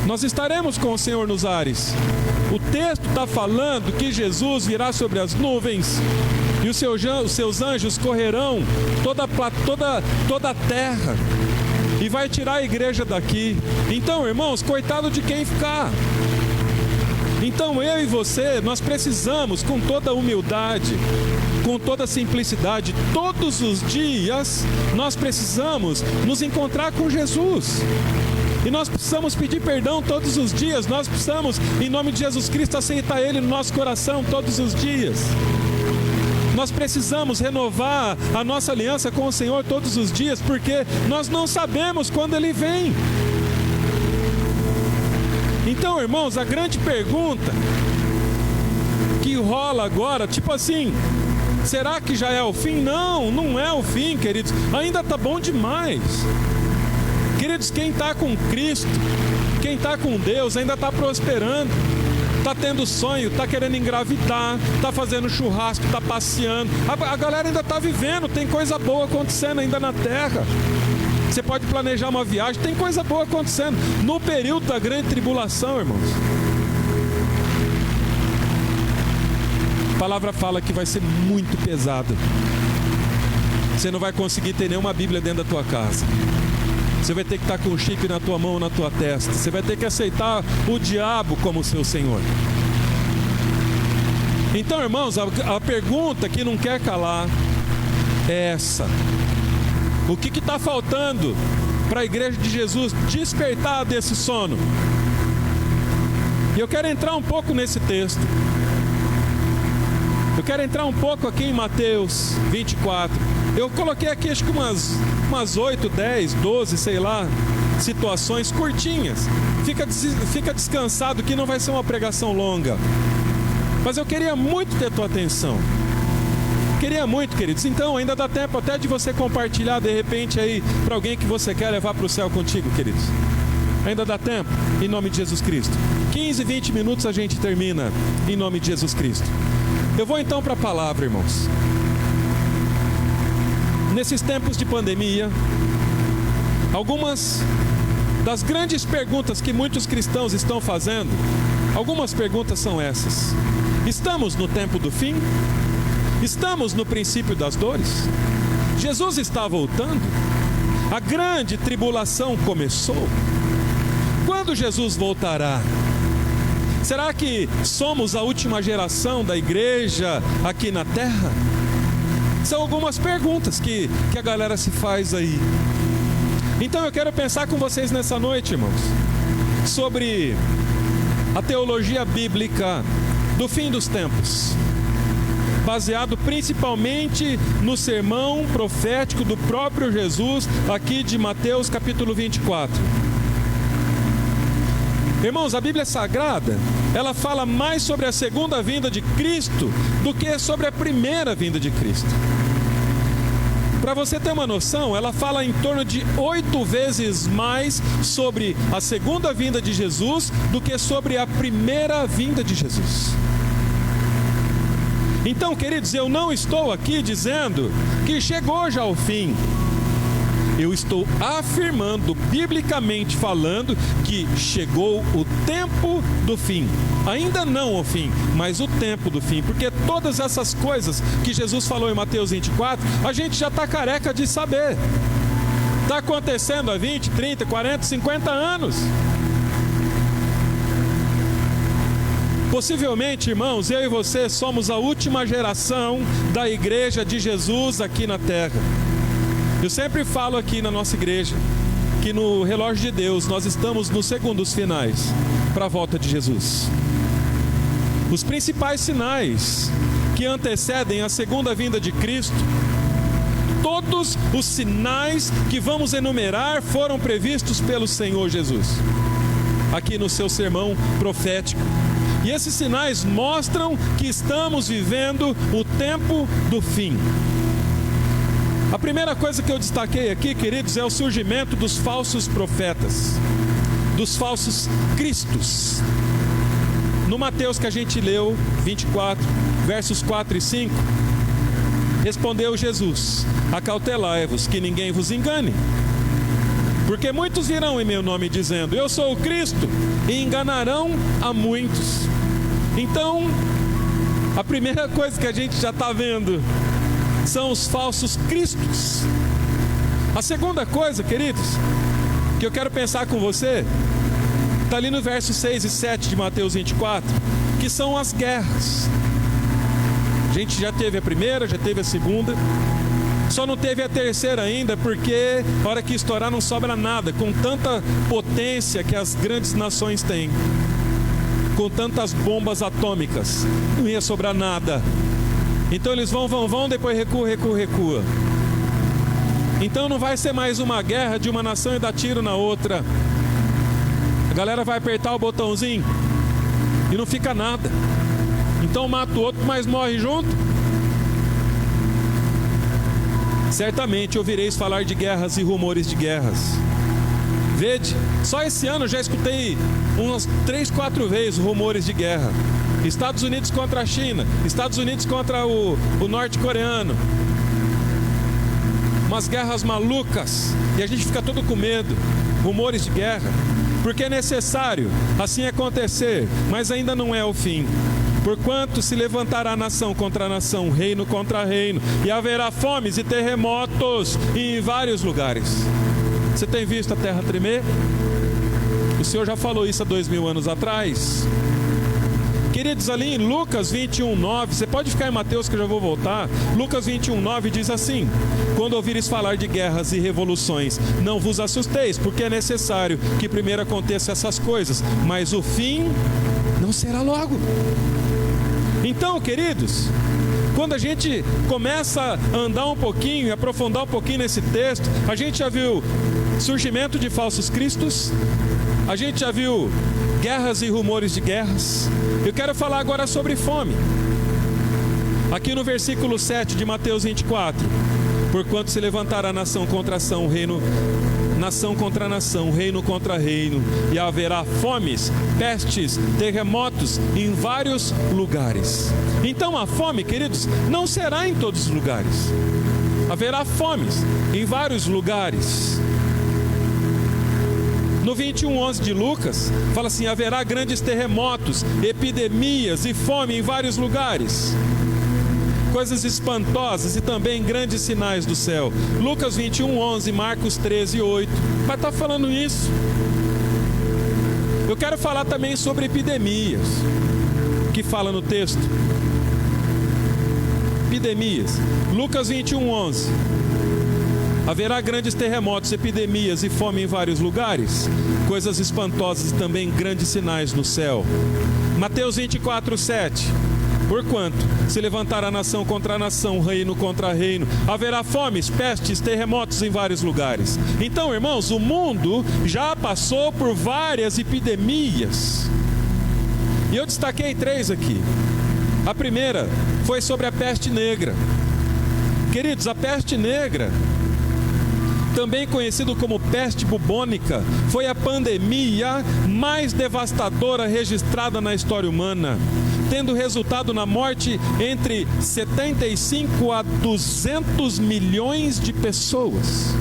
Nós estaremos com o Senhor nos ares. O texto está falando que Jesus virá sobre as nuvens e os seus anjos correrão toda a terra e vai tirar a igreja daqui. Então, irmãos, coitado de quem ficar. Então eu e você, nós precisamos, com toda humildade, com toda simplicidade, todos os dias, nós precisamos nos encontrar com Jesus. E nós precisamos pedir perdão todos os dias. Nós precisamos, em nome de Jesus Cristo, aceitar Ele no nosso coração todos os dias. Nós precisamos renovar a nossa aliança com o Senhor todos os dias, porque nós não sabemos quando Ele vem. Então, irmãos, a grande pergunta que rola agora, tipo assim, será que já é o fim? Não, não é o fim, queridos. Ainda está bom demais. Queridos, quem está com Cristo, quem está com Deus, ainda está prosperando. Está tendo sonho, está querendo engravidar, está fazendo churrasco, está passeando. A galera ainda está vivendo, tem coisa boa acontecendo ainda na terra. Você pode planejar uma viagem, tem coisa boa acontecendo. No período da grande tribulação, irmãos, a palavra fala que vai ser muito pesado. Você não vai conseguir ter nenhuma Bíblia dentro da tua casa. Você vai ter que estar com o chip na tua mão, na tua testa. Você vai ter que aceitar o diabo como seu senhor. Então, irmãos, a pergunta que não quer calar é essa: o que está faltando para a igreja de Jesus despertar desse sono? E eu quero entrar um pouco nesse texto. Eu quero entrar um pouco aqui em Mateus 24. Eu coloquei aqui acho que umas 8, 10, 12, sei lá, situações curtinhas. Fica descansado que não vai ser uma pregação longa. Mas eu queria muito ter tua atenção. Queria muito, queridos. Então ainda dá tempo até de você compartilhar de repente aí para alguém que você quer levar para o céu contigo, queridos. Ainda dá tempo? Em nome de Jesus Cristo. 15, 20 minutos a gente termina em nome de Jesus Cristo. Eu vou então para a palavra, irmãos. Nesses tempos de pandemia, algumas das grandes perguntas que muitos cristãos estão fazendo, algumas perguntas são essas: estamos no tempo do fim? Estamos no princípio das dores? Jesus está voltando? A grande tribulação começou? Quando Jesus voltará? Será que somos a última geração da igreja aqui na terra? São algumas perguntas que a galera se faz aí. Então eu quero pensar com vocês nessa noite, irmãos, sobre a teologia bíblica do fim dos tempos, baseado principalmente no sermão profético do próprio Jesus, aqui de Mateus capítulo 24. Irmãos, a Bíblia Sagrada, ela fala mais sobre a segunda vinda de Cristo do que sobre a primeira vinda de Cristo. Para você ter uma noção, ela fala em torno de 8 vezes mais sobre a segunda vinda de Jesus do que sobre a primeira vinda de Jesus. Então, queridos, eu não estou aqui dizendo que chegou já o fim. Eu estou afirmando, biblicamente falando, que chegou o tempo do fim. Ainda não o fim, mas o tempo do fim. Porque todas essas coisas que Jesus falou em Mateus 24, a gente já está careca de saber. Está acontecendo há 20, 30, 40, 50 anos. Possivelmente, irmãos, eu e você somos a última geração da igreja de Jesus aqui na terra. Eu sempre falo aqui na nossa igreja que no relógio de Deus nós estamos nos segundos finais para a volta de Jesus. Os principais sinais que antecedem a segunda vinda de Cristo, todos os sinais que vamos enumerar foram previstos pelo Senhor Jesus, aqui no seu sermão profético. E esses sinais mostram que estamos vivendo o tempo do fim. A primeira coisa que eu destaquei aqui, queridos, é o surgimento dos falsos profetas, dos falsos cristos. No Mateus que a gente leu, 24, versos 4 e 5, respondeu Jesus: acautelai-vos, que ninguém vos engane. Porque muitos virão em meu nome dizendo, eu sou o Cristo, e enganarão a muitos. Então, a primeira coisa que a gente já está vendo são os falsos cristos. A segunda coisa, queridos, que eu quero pensar com você, está ali no verso 6 e 7 de Mateus 24, que são as guerras. A gente já teve a primeira, já teve a segunda, só não teve a terceira ainda, porque na hora que estourar não sobra nada, com tanta potência que as grandes nações têm, com tantas bombas atômicas, não ia sobrar nada. Então eles vão, depois recua. Então não vai ser mais uma guerra de uma nação e dar tiro na outra. A galera vai apertar o botãozinho e não fica nada. Então mata o outro, mas morre junto. Certamente ouvireis falar de guerras e rumores de guerras. Vede, só esse ano eu já escutei umas 3, 4 vezes rumores de guerra. Estados Unidos contra a China, Estados Unidos contra o norte-coreano. Umas guerras malucas, e a gente fica todo com medo. Rumores de guerra, porque é necessário assim acontecer, mas ainda não é o fim. Porquanto se levantará nação contra nação, reino contra reino, e haverá fomes e terremotos em vários lugares. Você tem visto a terra tremer? O Senhor já falou isso há 2000 anos atrás. Queridos, ali em Lucas 21:9, você pode ficar em Mateus que eu já vou voltar. Lucas 21:9 diz assim: quando ouvires falar de guerras e revoluções, não vos assusteis, porque é necessário que primeiro aconteçam essas coisas, mas o fim não será logo. Então, queridos, quando a gente começa a andar um pouquinho e aprofundar um pouquinho nesse texto, a gente já viu surgimento de falsos cristos, a gente já viu guerras e rumores de guerras. Eu quero falar agora sobre fome. Aqui no versículo 7 de Mateus 24: porquanto se levantará nação contra nação, nação contra nação, reino contra reino, e haverá fomes, pestes, terremotos em vários lugares. Então a fome, queridos, não será em todos os lugares. Haverá fomes em vários lugares. No 21:11 de Lucas, fala assim: haverá grandes terremotos, epidemias e fome em vários lugares. Coisas espantosas e também grandes sinais do céu. Lucas 21:11, Marcos 13:8, vai estar falando isso. Eu quero falar também sobre epidemias, que fala no texto. epidemias. Lucas 21:11. Haverá grandes terremotos, epidemias e fome em vários lugares, coisas espantosas e também grandes sinais no céu. Mateus 24:7. Porquanto se levantará nação contra nação, reino contra reino, haverá fomes, pestes, terremotos em vários lugares. Então, irmãos, o mundo já passou por várias epidemias. E eu destaquei 3 aqui. A primeira foi sobre a peste negra. Queridos, a peste negra, também conhecido como peste bubônica, foi a pandemia mais devastadora registrada na história humana, tendo resultado na morte entre 75 a 200 milhões de pessoas,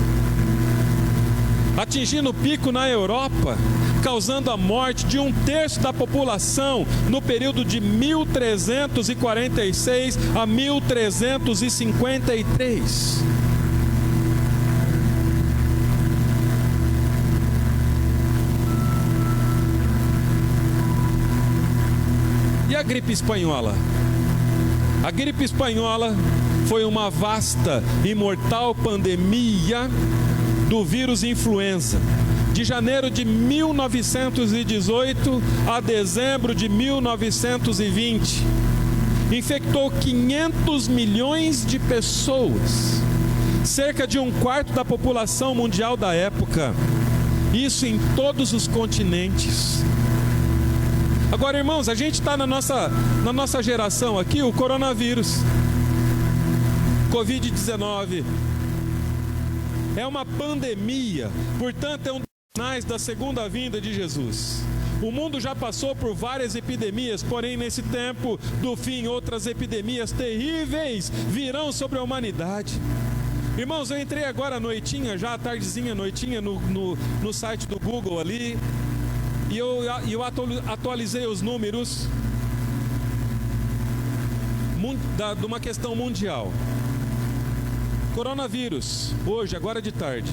atingindo o pico na Europa, causando a morte de 1/3 da população no período de 1346 a 1353. E a gripe espanhola? A gripe espanhola foi uma vasta e mortal pandemia do vírus influenza, de janeiro de 1918 a dezembro de 1920. Infectou 500 milhões de pessoas, cerca de 1/4 da população mundial da época, isso em todos os continentes. Agora, irmãos, a gente está na nossa geração aqui, o coronavírus, Covid-19, é uma pandemia, portanto é um dos sinais da segunda vinda de Jesus. O mundo já passou por várias epidemias, porém nesse tempo do fim, outras epidemias terríveis virão sobre a humanidade. Irmãos, eu entrei agora à noitinha, já à tardezinha, noitinha, no site do Google ali, e eu atualizei os números de uma questão mundial. Coronavírus, hoje, agora de tarde,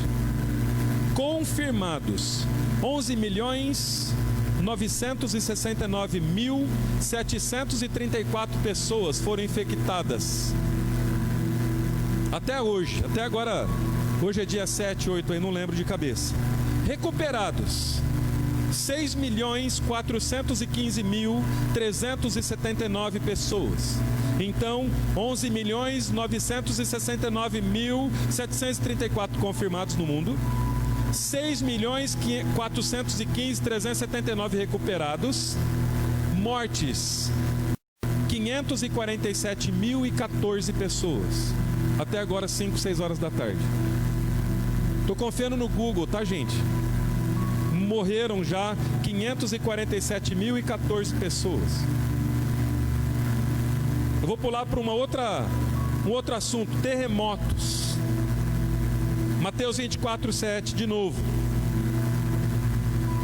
confirmados 11.969.734 pessoas foram infectadas. Até hoje, até agora, hoje é dia 7, 8, aí não lembro de cabeça. Recuperados 6.415.379 pessoas. Então, 11.969.734 confirmados no mundo, 6.415.379 recuperados, mortes 547.014 pessoas. Até agora, 5, 6 horas da tarde. Estou confiando no Google, tá, gente? Morreram já 547.014 pessoas. Eu vou pular para um outro assunto, terremotos. Mateus 24:7, de novo.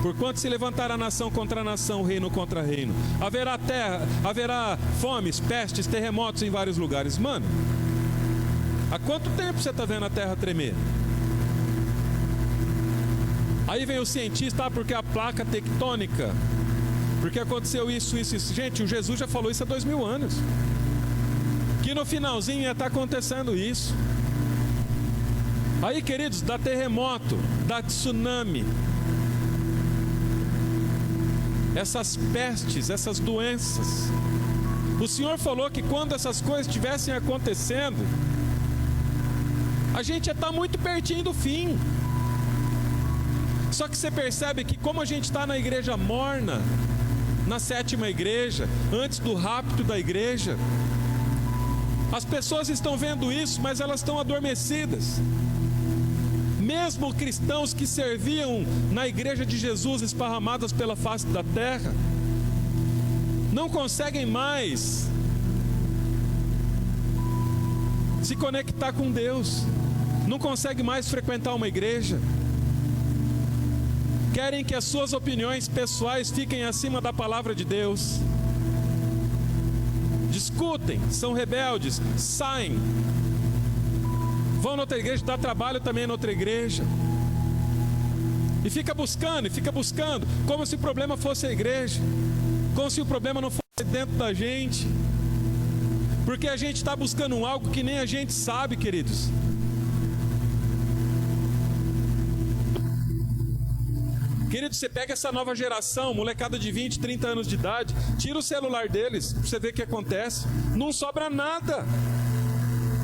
Porquanto se levantará nação contra nação, reino contra reino, haverá fomes, pestes, terremotos em vários lugares. Mano, há quanto tempo você está vendo a terra tremer? Aí vem o cientista, porque a placa tectônica, porque aconteceu isso. Gente, o Jesus já falou isso há 2000 anos, que no finalzinho ia estar acontecendo isso. Aí, queridos, dá terremoto, dá tsunami, essas pestes, essas doenças. O Senhor falou que quando essas coisas estivessem acontecendo, a gente ia estar muito pertinho do fim. Só que você percebe que como a gente está na igreja morna, na 7ª igreja, antes do rapto da igreja, as pessoas estão vendo isso, mas elas estão adormecidas. Mesmo cristãos que serviam na igreja de Jesus esparramadas pela face da terra, não conseguem mais se conectar com Deus, não conseguem mais frequentar uma igreja. Querem que as suas opiniões pessoais fiquem acima da palavra de Deus. Discutem, são rebeldes, saem, vão na outra igreja, dá trabalho também na outra igreja. E fica buscando, como se o problema fosse a igreja, como se o problema não fosse dentro da gente. Porque a gente está buscando algo que nem a gente sabe, queridos. Querido, você pega essa nova geração, molecada de 20, 30 anos de idade, tira o celular deles, pra você ver o que acontece. Não sobra nada.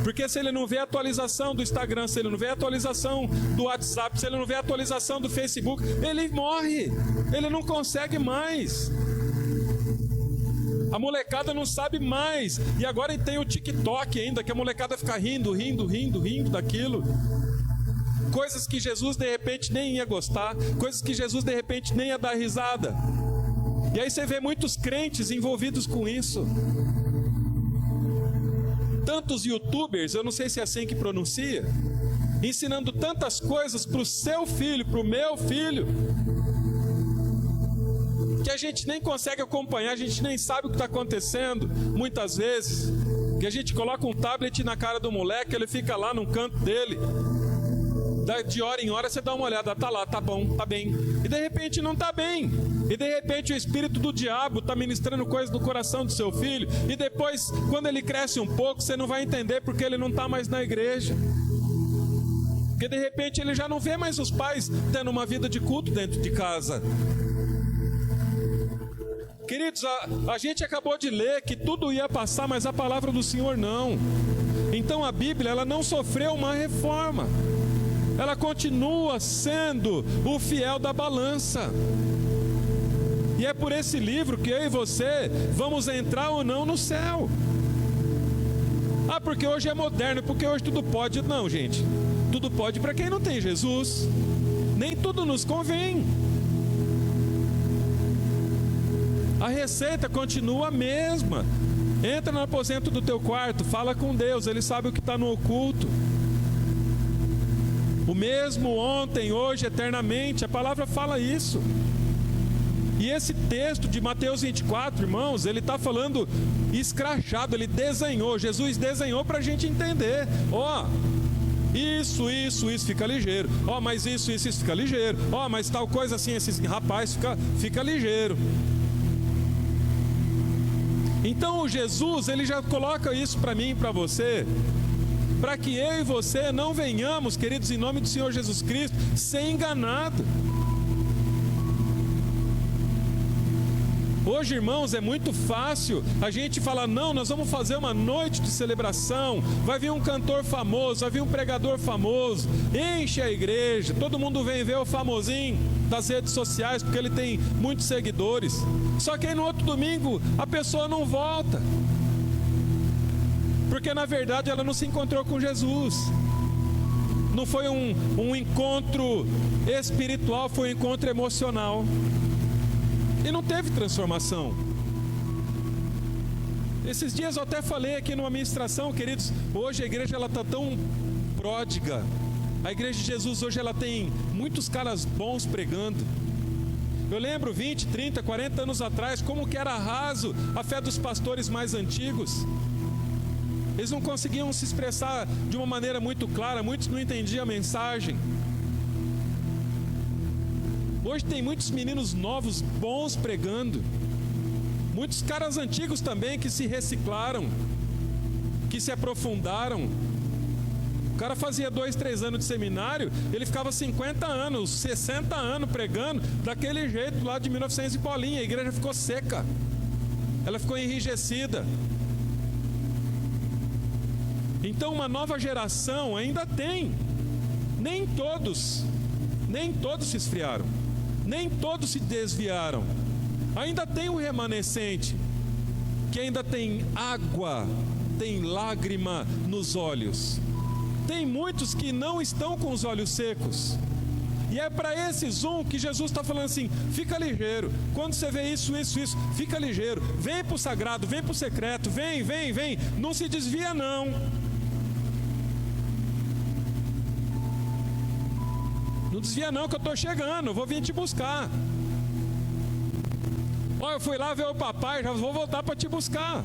Porque se ele não vê a atualização do Instagram, se ele não vê a atualização do WhatsApp, se ele não vê a atualização do Facebook, ele morre. Ele não consegue mais. A molecada não sabe mais. E agora tem o TikTok ainda, que a molecada fica rindo daquilo. Coisas que Jesus de repente nem ia gostar, coisas que Jesus de repente nem ia dar risada. E aí você vê muitos crentes envolvidos com isso. Tantos youtubers, eu não sei se é assim que pronuncia, ensinando tantas coisas para o seu filho, para o meu filho, que a gente nem consegue acompanhar, a gente nem sabe o que está acontecendo, muitas vezes, que a gente coloca um tablet na cara do moleque, ele fica lá num canto dele, de hora em hora você dá uma olhada, tá lá, tá bom, tá bem, e de repente não tá bem, e de repente o espírito do diabo tá ministrando coisas no coração do seu filho, e depois, quando ele cresce um pouco, você não vai entender porque ele não tá mais na igreja, porque de repente ele já não vê mais os pais tendo uma vida de culto dentro de casa. Queridos, a gente acabou de ler que tudo ia passar, mas a palavra do Senhor não. Então a Bíblia, ela não sofreu uma reforma. Ela continua sendo o fiel da balança. E é por esse livro que eu e você vamos entrar ou não no céu. Ah, porque hoje é moderno, porque hoje tudo pode. Não, gente. Tudo pode para quem não tem Jesus. Nem tudo nos convém. A receita continua a mesma. Entra no aposento do teu quarto, fala com Deus, Ele sabe o que está no oculto. O mesmo ontem, hoje, eternamente, a palavra fala isso. E esse texto de Mateus 24, irmãos, ele está falando escrachado, ele desenhou, Jesus desenhou para a gente entender. Ó, isso, fica ligeiro. Ó, mas isso, fica ligeiro. Ó, mas tal coisa assim, esse rapaz fica ligeiro. Então o Jesus, ele já coloca isso para mim e para você, para que eu e você não venhamos, queridos, em nome do Senhor Jesus Cristo, ser enganados. Hoje, irmãos, é muito fácil a gente falar, não, nós vamos fazer uma noite de celebração, vai vir um cantor famoso, vai vir um pregador famoso, enche a igreja, todo mundo vem ver o famosinho das redes sociais, porque ele tem muitos seguidores, só que aí no outro domingo, a pessoa não volta, porque na verdade ela não se encontrou com Jesus, não foi um encontro espiritual, foi um encontro emocional, e não teve transformação. Esses dias eu até falei aqui numa ministração, queridos, hoje a igreja ela está tão pródiga, a igreja de Jesus hoje ela tem muitos caras bons pregando. Eu lembro 20, 30, 40 anos atrás, como que era raso a fé dos pastores mais antigos. Eles não conseguiam se expressar de uma maneira muito clara, muitos não entendiam a mensagem. Hoje tem muitos meninos novos, bons pregando. Muitos caras antigos também que se reciclaram, que se aprofundaram. O cara fazia 2, 3 anos de seminário, ele ficava 50 anos, 60 anos pregando, daquele jeito lá de 1900 e bolinha. A igreja ficou seca, ela ficou enrijecida. Então uma nova geração ainda tem. Nem todos se esfriaram, nem todos se desviaram. Ainda tem um remanescente que ainda tem água, tem lágrima nos olhos. Tem muitos que não estão com os olhos secos. E é para esses que Jesus está falando assim, fica ligeiro. Quando você vê isso, fica ligeiro. Vem para o sagrado, vem para o secreto, vem. Não se desvia não. Não desvia não que eu estou chegando, eu vou vir te buscar. Ó, eu fui lá ver o papai, já vou voltar para te buscar.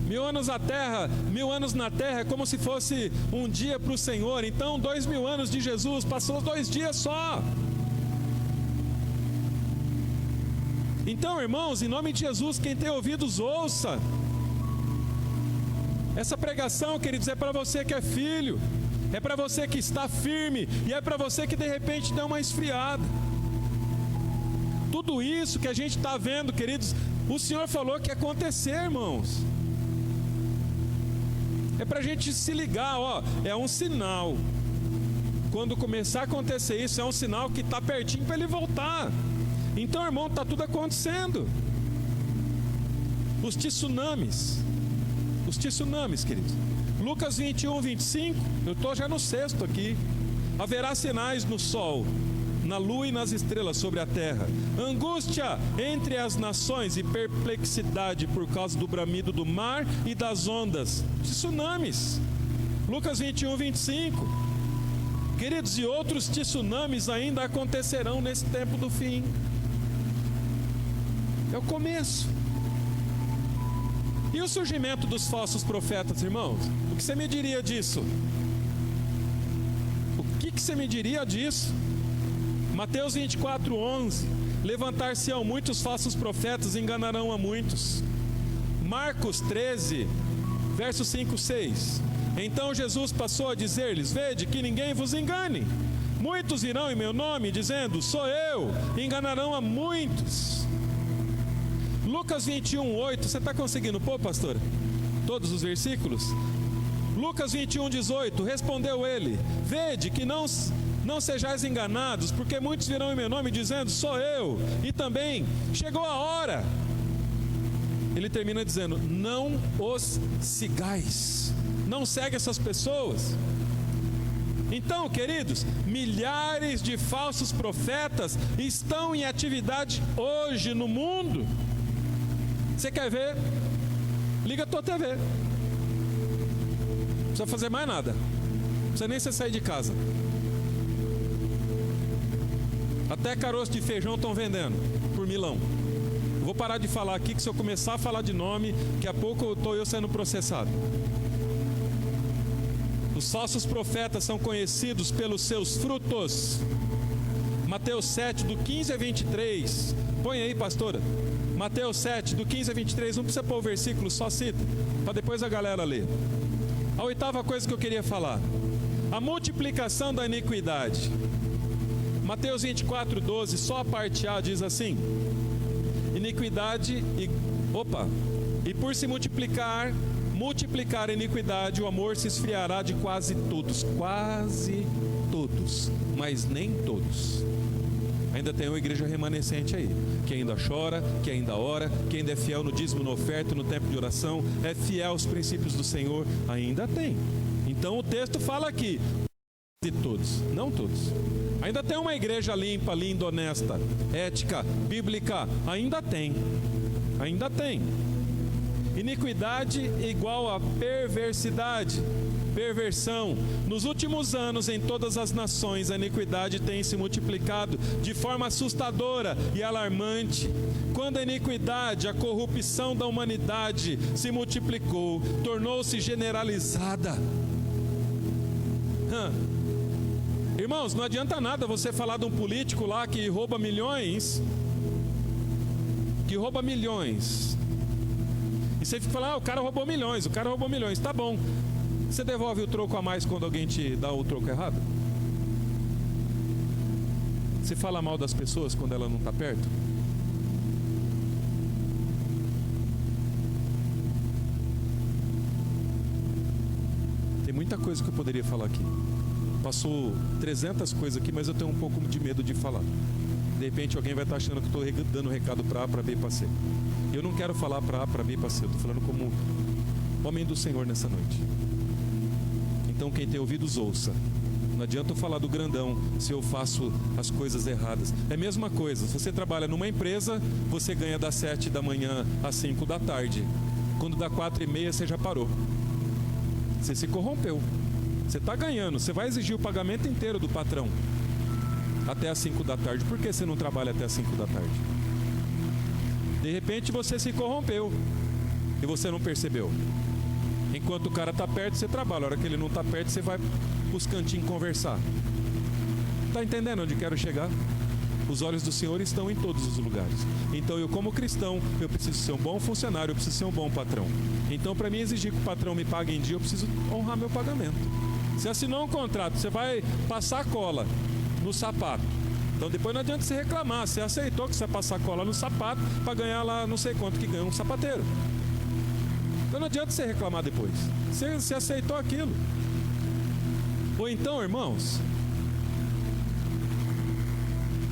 1000 anos na terra, 1000 anos na terra é como se fosse um dia para o Senhor. Então 2000 anos de Jesus, passou 2 dias só. Então, irmãos, em nome de Jesus, quem tem ouvidos, ouça. Essa pregação, queridos, é para você que é filho, é para você que está firme, e é para você que de repente deu uma esfriada. Tudo isso que a gente está vendo, queridos, o Senhor falou que ia acontecer, irmãos. É para a gente se ligar, ó, é um sinal. Quando começar a acontecer isso, é um sinal que está pertinho para ele voltar. Então, irmão, está tudo acontecendo. Os tsunamis, queridos. Lucas 21, 25, eu estou já no 6º aqui. Haverá sinais no sol, na lua e nas estrelas sobre a terra. Angústia entre as nações e perplexidade por causa do bramido do mar e das ondas. Tsunamis. Lucas 21, 25. Queridos, e outros tsunamis ainda acontecerão nesse tempo do fim. É o começo. E o surgimento dos falsos profetas, irmãos? O que você me diria disso? O que você me diria disso? Mateus 24, 11. Levantar-se-ão muitos falsos profetas e enganarão a muitos. Marcos 13, verso 5, 6. Então Jesus passou a dizer-lhes: vede que ninguém vos engane. Muitos virão em meu nome, dizendo: sou eu, e enganarão a muitos. Lucas 21, 8, você está conseguindo pôr, pastora? Todos os versículos? Lucas 21, 18, respondeu ele: vede que não sejais enganados, porque muitos virão em meu nome dizendo: sou eu, e também chegou a hora. Ele termina dizendo: não os sigais. Não segue essas pessoas. Então, queridos, milhares de falsos profetas estão em atividade hoje no mundo. Você quer ver? Liga a tua TV. Não precisa fazer mais nada. Não precisa nem você sair de casa. Até caroço de feijão estão vendendo por milão. Vou parar de falar aqui, que se eu começar a falar de nome, daqui a pouco estou eu sendo processado. Os falsos profetas são conhecidos pelos seus frutos. Mateus 7, do 15 a 23. Põe aí, pastora. Mateus 7, do 15 a 23. Não precisa pôr o versículo, só cita, para depois a galera ler. A 8ª coisa que eu queria falar: a multiplicação da iniquidade. Mateus 24, 12, só a parte A diz assim: iniquidade e por se multiplicar a iniquidade, o amor se esfriará de quase todos, mas nem todos. Ainda tem uma igreja remanescente aí, que ainda chora, que ainda ora, que ainda é fiel no dízimo, na oferta, no tempo de oração, é fiel aos princípios do Senhor, ainda tem. Então o texto fala aqui, de todos, não todos. Ainda tem uma igreja limpa, linda, honesta, ética, bíblica, ainda tem. Iniquidade igual a perversidade, perversão. Nos últimos anos, em todas as nações, a iniquidade tem se multiplicado de forma assustadora e alarmante. Quando a iniquidade, a corrupção da humanidade se multiplicou, tornou-se generalizada. Irmãos, não adianta nada você falar de um político lá que rouba milhões. E você fica falando: o cara roubou milhões, tá bom. Você devolve o troco a mais quando alguém te dá o troco errado? Você fala mal das pessoas quando ela não está perto? Tem muita coisa que eu poderia falar aqui. Passou 300 coisas aqui, mas eu tenho um pouco de medo de falar. De repente alguém vai estar achando que estou dando recado para A, para B, para C. Eu não quero falar para A, para B, para C. Eu estou falando como homem do Senhor nessa noite. Então quem tem ouvidos, ouça. Não adianta eu falar do grandão se eu faço as coisas erradas. É a mesma coisa. Se você trabalha numa empresa, você ganha das 7 da manhã às 5 da tarde. Quando dá 4h30, você já parou. Você se corrompeu. Você está ganhando. Você vai exigir o pagamento inteiro do patrão até às 5 da tarde. Por que você não trabalha até às 5 da tarde? De repente você se corrompeu e você não percebeu. Enquanto o cara está perto, você trabalha. A hora que ele não está perto, você vai para os cantinhos conversar. Está entendendo onde quero chegar? Os olhos do Senhor estão em todos os lugares. Então eu, como cristão, eu preciso ser um bom funcionário, eu preciso ser um bom patrão. Então, para mim exigir que o patrão me pague em dia, eu preciso honrar meu pagamento. Você assinou um contrato, você vai passar cola no sapato. Então depois não adianta você reclamar. Você aceitou que você vai passar cola no sapato para ganhar lá não sei quanto que ganha um sapateiro. Então não adianta você reclamar depois. Você aceitou aquilo. Ou então, irmãos,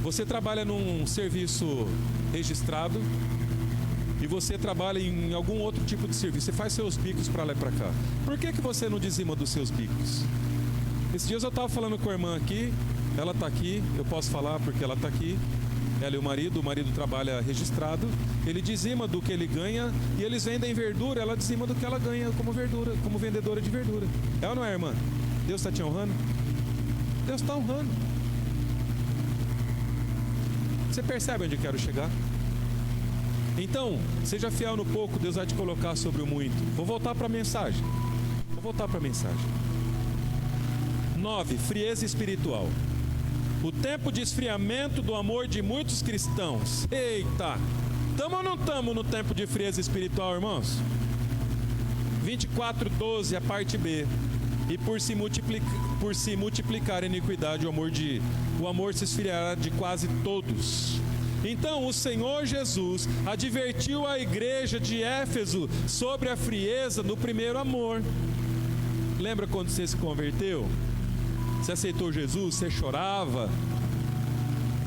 você trabalha num serviço registrado e você trabalha em algum outro tipo de serviço. Você faz seus bicos para lá e para cá. Por que você não dizima dos seus bicos? Esses dias eu estava falando com a irmã aqui. Ela está aqui, eu posso falar porque ela está aqui. Ela e o marido trabalha registrado. Ele dizima do que ele ganha e eles vendem verdura. Ela dizima do que ela ganha como verdura, como vendedora de verdura. É ou não é, irmã? Deus está te honrando? Deus está honrando. Você percebe onde eu quero chegar? Então, seja fiel no pouco, Deus vai te colocar sobre o muito. Vou voltar para a mensagem. 9. Frieza espiritual. O tempo de esfriamento do amor de muitos cristãos. Eita! Estamos ou não estamos no tempo de frieza espiritual, irmãos? 24:12, a parte B. E por se multiplicar a iniquidade, o amor se esfriará de quase todos. Então o Senhor Jesus advertiu a igreja de Éfeso sobre a frieza do primeiro amor. Lembra quando você se converteu? Você aceitou Jesus, você chorava.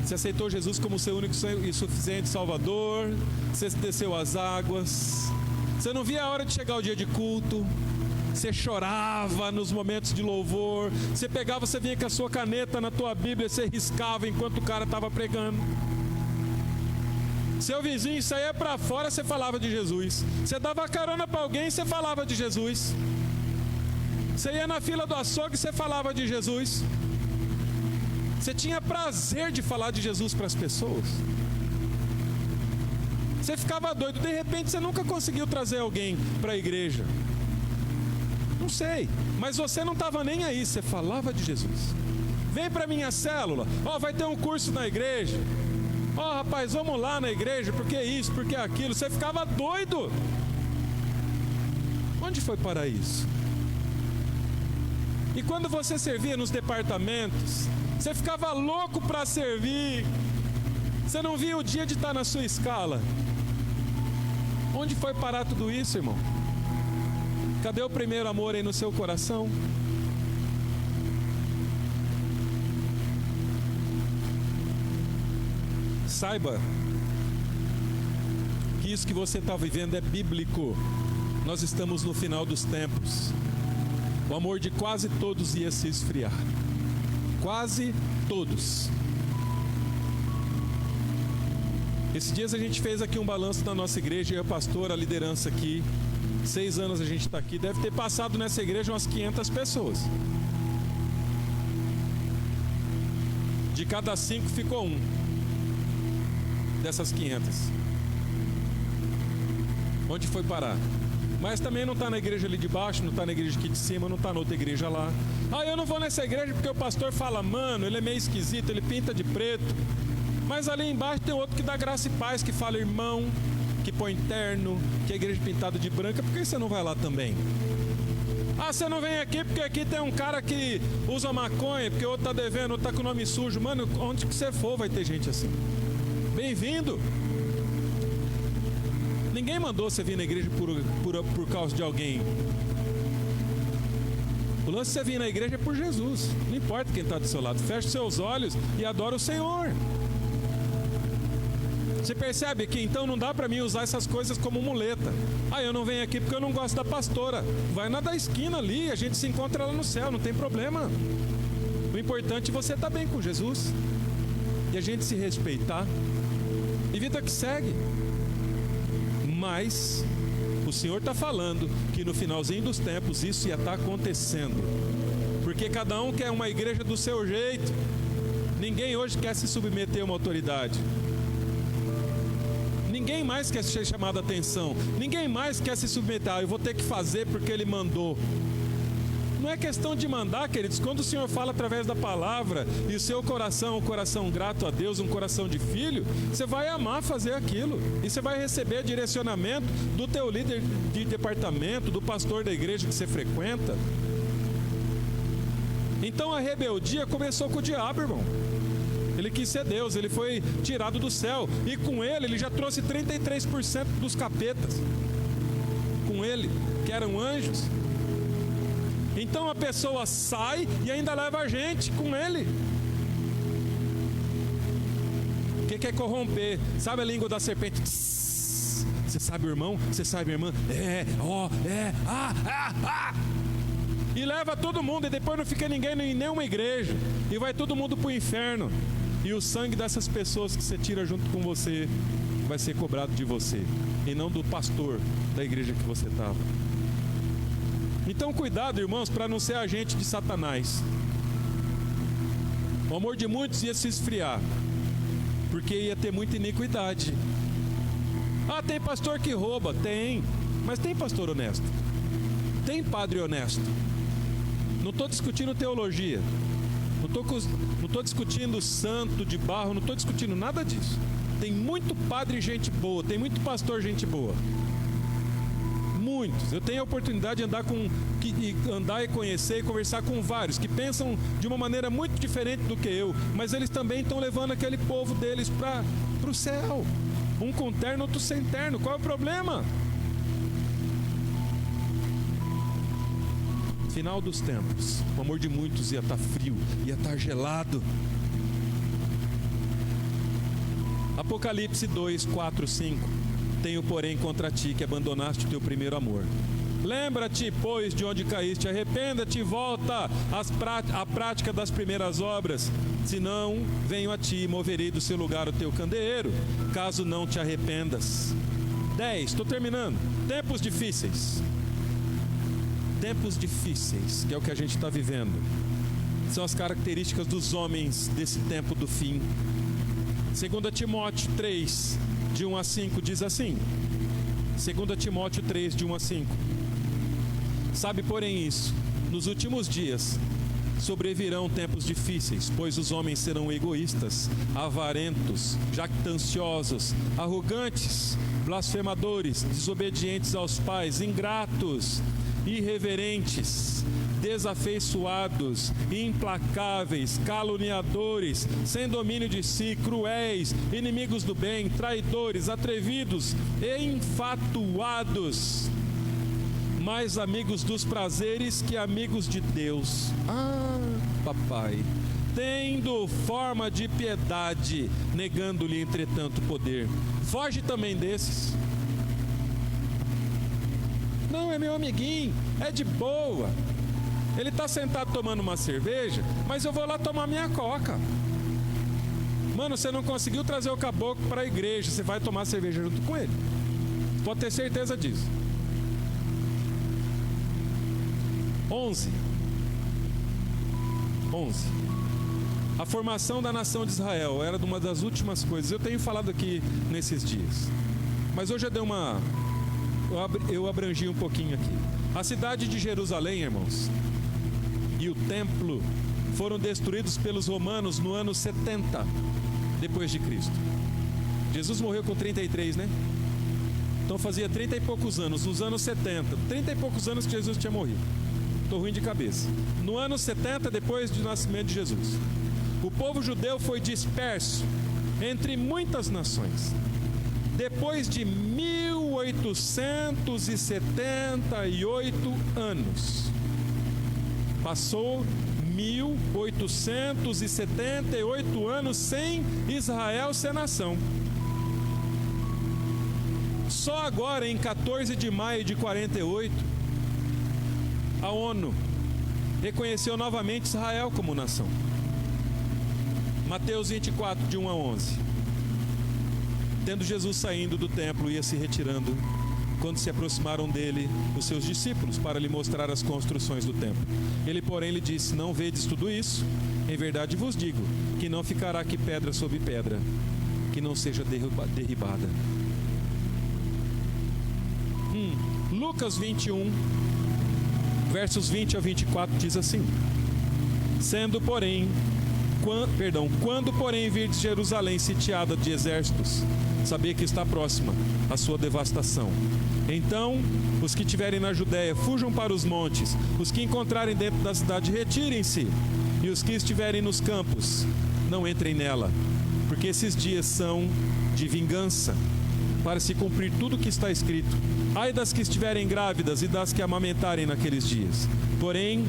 Você aceitou Jesus como seu único e suficiente Salvador. Você desceu as águas. Você não via a hora de chegar o dia de culto. Você chorava nos momentos de louvor. Você pegava, você vinha com a sua caneta na tua Bíblia, você riscava enquanto o cara estava pregando. Seu vizinho saía para fora, você falava de Jesus. Você dava carona para alguém, você falava de Jesus. Você ia na fila do açougue, você falava de Jesus. Você tinha prazer de falar de Jesus para as pessoas. Você ficava doido. De repente você nunca conseguiu trazer alguém para a igreja. Não sei, mas você não estava nem aí. Você falava de Jesus. Vem para minha célula. Vai ter um curso na igreja. Rapaz, vamos lá na igreja. Porque isso, porque aquilo. Você ficava doido. Onde foi parar isso? E quando você servia nos departamentos, você ficava louco para servir. Você não via o dia de estar na sua escala. Onde foi parar tudo isso, irmão? Cadê o primeiro amor aí no seu coração? Saiba que isso que você está vivendo é bíblico. Nós estamos no final dos tempos. O amor de quase todos ia se esfriar. Quase todos. Esses dias a gente fez aqui um balanço na nossa igreja. Eu, pastor, a liderança aqui. 6 anos a gente está aqui. Deve ter passado nessa igreja umas 500 pessoas. De cada 5 ficou um. Dessas 500. Onde foi parar? Mas também não está na igreja ali de baixo, não está na igreja aqui de cima, não está na outra igreja lá. Eu não vou nessa igreja porque o pastor fala, mano, ele é meio esquisito, ele pinta de preto. Mas ali embaixo tem outro que dá graça e paz, que fala irmão, que põe terno, que é igreja pintada de branca. Por que você não vai lá também? Você não vem aqui porque aqui tem um cara que usa maconha, porque o outro está devendo, outro está com o nome sujo. Mano, onde que você for vai ter gente assim. Bem-vindo. Ninguém mandou você vir na igreja por causa de alguém. O lance de você vir na igreja é por Jesus. Não importa quem está do seu lado. Feche seus olhos e adora o Senhor. Você percebe que então não dá para mim usar essas coisas como muleta. Eu não venho aqui porque eu não gosto da pastora. Vai na da esquina ali, a gente se encontra lá no céu, não tem problema. O importante é você estar bem com Jesus. E a gente se respeitar. E vida que segue. Mas o Senhor está falando que no finalzinho dos tempos isso ia estar acontecendo. Porque cada um quer uma igreja do seu jeito. Ninguém hoje quer se submeter a uma autoridade. Ninguém mais quer ser chamado a atenção. Ninguém mais quer se submeter. Eu vou ter que fazer porque ele mandou. Não é questão de mandar, queridos. Quando o Senhor fala através da palavra e o seu coração é um coração grato a Deus, um coração de filho, você vai amar fazer aquilo. E você vai receber direcionamento do teu líder de departamento, do pastor da igreja que você frequenta. Então a rebeldia começou com o diabo, irmão. Ele quis ser Deus, ele foi tirado do céu. E com ele já trouxe 33% dos capetas. Com ele, que eram anjos. Então a pessoa sai e ainda leva a gente com ele. O que é corromper? Sabe a língua da serpente? Você sabe, irmão? Você sabe, irmã? E leva todo mundo, e depois não fica ninguém em nenhuma igreja. E vai todo mundo para o inferno. E o sangue dessas pessoas que você tira junto com você vai ser cobrado de você, e não do pastor da igreja que você estava. Então cuidado, irmãos, para não ser agente de Satanás. O amor de muitos ia se esfriar, porque ia ter muita iniquidade. Ah, tem pastor que rouba? Tem. Mas tem pastor honesto? Tem padre honesto? Não estou discutindo teologia. Não estou discutindo santo de barro. Não estou discutindo nada disso. Tem muito padre gente boa. Tem muito pastor gente boa. Muitos. Eu tenho a oportunidade de andar e conhecer e conversar com vários que pensam de uma maneira muito diferente do que eu, mas eles também estão levando aquele povo deles para o céu. Um com terno, outro sem terno. Qual é o problema? Final dos tempos, o amor de muitos ia estar frio, ia estar gelado. Apocalipse 2, 4, 5. Tenho, porém, contra ti que abandonaste o teu primeiro amor. Lembra-te, pois, de onde caíste, arrependa-te e volta à prática das primeiras obras. Senão, venho a ti e moverei do seu lugar o teu candeeiro, caso não te arrependas. 10, estou terminando. Tempos difíceis. Tempos difíceis, que é o que a gente está vivendo. São as características dos homens desse tempo do fim. 2 Timóteo 3, de 1 a 5, diz assim. 2 Timóteo 3, de 1 a 5. Sabe, porém, isso: nos últimos dias sobrevirão tempos difíceis, pois os homens serão egoístas, avarentos, jactanciosos, arrogantes, blasfemadores, desobedientes aos pais, ingratos, irreverentes, desafeiçoados, implacáveis, caluniadores, sem domínio de si, cruéis, inimigos do bem, traidores, atrevidos e infatuados, mais amigos dos prazeres que amigos de Deus. Papai, tendo forma de piedade, negando-lhe entretanto poder. Foge também desses. Não, é meu amiguinho, é de boa. Ele está sentado tomando uma cerveja, mas eu vou lá tomar minha coca. Mano, você não conseguiu trazer o caboclo para a igreja, você vai tomar cerveja junto com ele. Pode ter certeza disso. 11. A formação da nação de Israel era uma das últimas coisas. Eu tenho falado aqui nesses dias, mas hoje eu abrangi um pouquinho aqui. A cidade de Jerusalém, irmãos, e o templo foram destruídos pelos romanos no ano 70 depois de Cristo. Jesus morreu com 33, né? Então fazia 30 e poucos anos, nos anos 70, 30 e poucos anos que Jesus tinha morrido. Estou ruim de cabeça. No ano 70 depois do nascimento de Jesus, o povo judeu foi disperso entre muitas nações. Depois de 1878 anos, passou 1878 anos sem Israel ser nação. Só agora, em 14 de maio de 48, a ONU reconheceu novamente Israel como nação. Mateus 24, de 1 a 11. Tendo Jesus saindo do templo, ia se retirando, quando se aproximaram dele os seus discípulos para lhe mostrar as construções do templo. Ele, porém, lhe disse: não vedes tudo isso? Em verdade vos digo, que não ficará aqui pedra sobre pedra, que não seja derribada. Lucas 21, versos 20 a 24 diz assim: quando porém virdes Jerusalém sitiada de exércitos, sabei que está próxima a sua devastação. Então, os que estiverem na Judéia, fujam para os montes. Os que encontrarem dentro da cidade, retirem-se. E os que estiverem nos campos, não entrem nela. Porque esses dias são de vingança, para se cumprir tudo o que está escrito. Ai das que estiverem grávidas e das que amamentarem naqueles dias. Porém,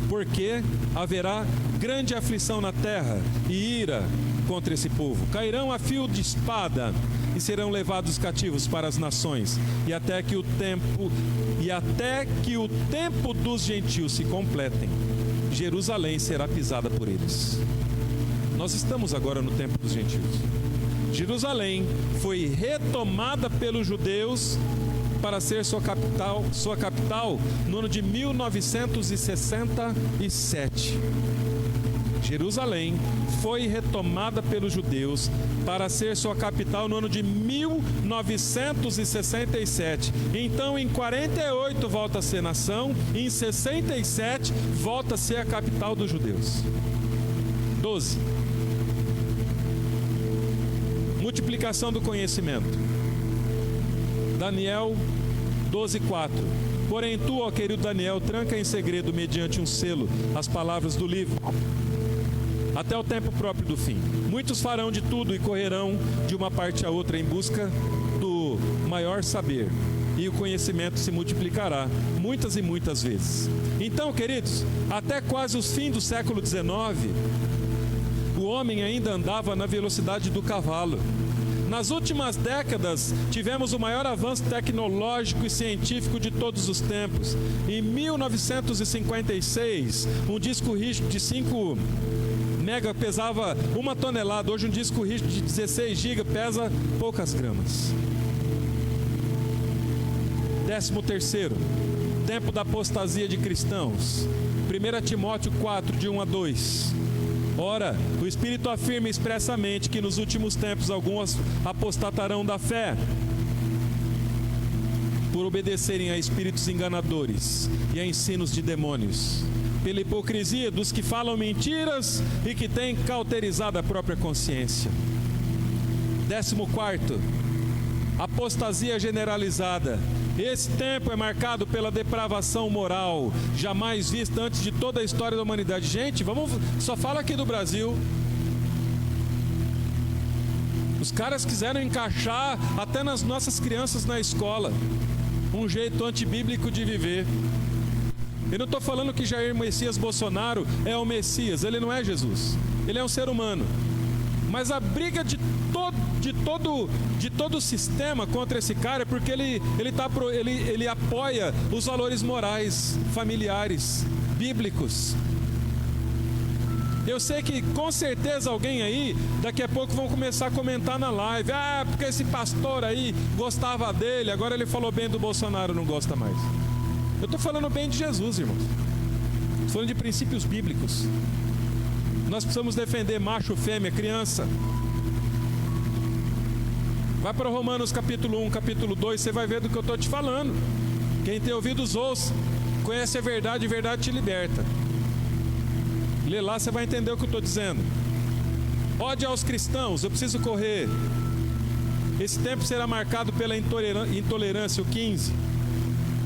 porque haverá grande aflição na terra e ira contra esse povo. Cairão a fio de espada e serão levados cativos para as nações, e até que o tempo dos gentios se completem, Jerusalém será pisada por eles. Nós estamos agora no tempo dos gentios. Jerusalém foi retomada pelos judeus para ser sua capital no ano de 1967. Jerusalém foi retomada pelos judeus para ser sua capital no ano de 1967. Então, em 48 volta a ser nação, e em 67 volta a ser a capital dos judeus. 12. Multiplicação do conhecimento. Daniel 12:4. Porém tu, ó querido Daniel, tranca em segredo mediante um selo as palavras do livro, até o tempo próprio do fim. Muitos farão de tudo e correrão de uma parte a outra em busca do maior saber, e o conhecimento se multiplicará muitas e muitas vezes. Então, queridos, até quase os fins do século XIX, o homem ainda andava na velocidade do cavalo. Nas últimas décadas, tivemos o maior avanço tecnológico e científico de todos os tempos. Em 1956, um disco rígido de 5 mega pesava 1 tonelada. Hoje um disco rígido de 16 GB pesa poucas gramas. 13º, tempo da apostasia de cristãos. 1 Timóteo 4, de 1 a 2. Ora, o Espírito afirma expressamente que nos últimos tempos alguns apostatarão da fé, por obedecerem a espíritos enganadores e a ensinos de demônios, pela hipocrisia dos que falam mentiras e que têm cauterizado a própria consciência. 14º, apostasia generalizada. Esse tempo é marcado pela depravação moral, jamais vista antes de toda a história da humanidade. Gente, só fala aqui do Brasil. Os caras quiseram encaixar até nas nossas crianças na escola um jeito antibíblico de viver. Eu não estou falando que Jair Messias Bolsonaro é o Messias, ele não é Jesus, ele é um ser humano. Mas a briga de todo o sistema contra esse cara é porque ele apoia os valores morais, familiares, bíblicos. Eu sei que com certeza alguém aí, daqui a pouco vão começar a comentar na live: ah, porque esse pastor aí gostava dele, agora ele falou bem do Bolsonaro, não gosta mais. Eu estou falando bem de Jesus, irmãos. Estou falando de princípios bíblicos. Nós precisamos defender macho, fêmea, criança. Vai para Romanos capítulo 1, capítulo 2, você vai ver do que eu estou te falando. Quem tem ouvidos ouça. Conhece a verdade, e a verdade te liberta. Lê lá, você vai entender o que eu estou dizendo. Ódio aos cristãos, eu preciso correr. Esse tempo será marcado pela intolerância, o 15.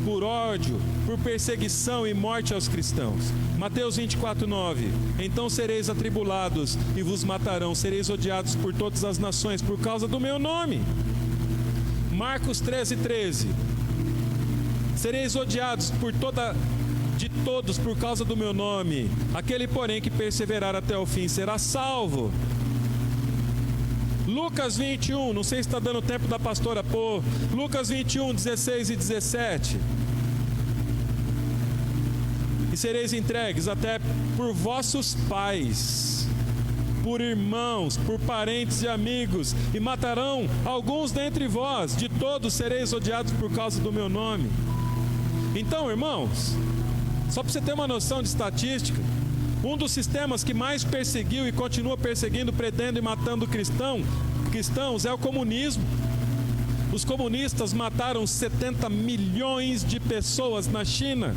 Por ódio, por perseguição e morte aos cristãos. Mateus 24:9. Então sereis atribulados e vos matarão, sereis odiados por todas as nações por causa do meu nome. Marcos 13:13. Sereis odiados de todos por causa do meu nome. Aquele, porém, que perseverar até o fim será salvo. Lucas 21, não sei se está dando tempo da pastora pôr. Lucas 21, 16 e 17. E sereis entregues até por vossos pais, por irmãos, por parentes e amigos, e matarão alguns dentre vós. De todos sereis odiados por causa do meu nome. Então, irmãos, só para você ter uma noção de estatística, um dos sistemas que mais perseguiu e continua perseguindo, prendendo e matando cristãos é o comunismo. Os comunistas mataram 70 milhões de pessoas na China,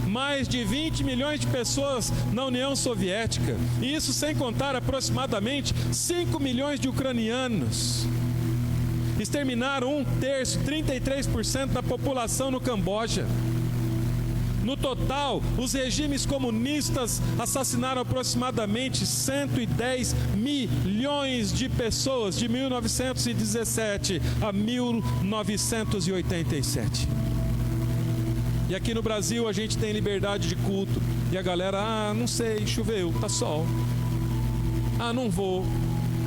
mais de 20 milhões de pessoas na União Soviética, e isso sem contar aproximadamente 5 milhões de ucranianos. Exterminaram 1/3, 33% da população no Camboja. No total, os regimes comunistas assassinaram aproximadamente 110 milhões de pessoas de 1917 a 1987. E aqui no Brasil a gente tem liberdade de culto. E a galera, não sei, choveu, tá sol. Não vou.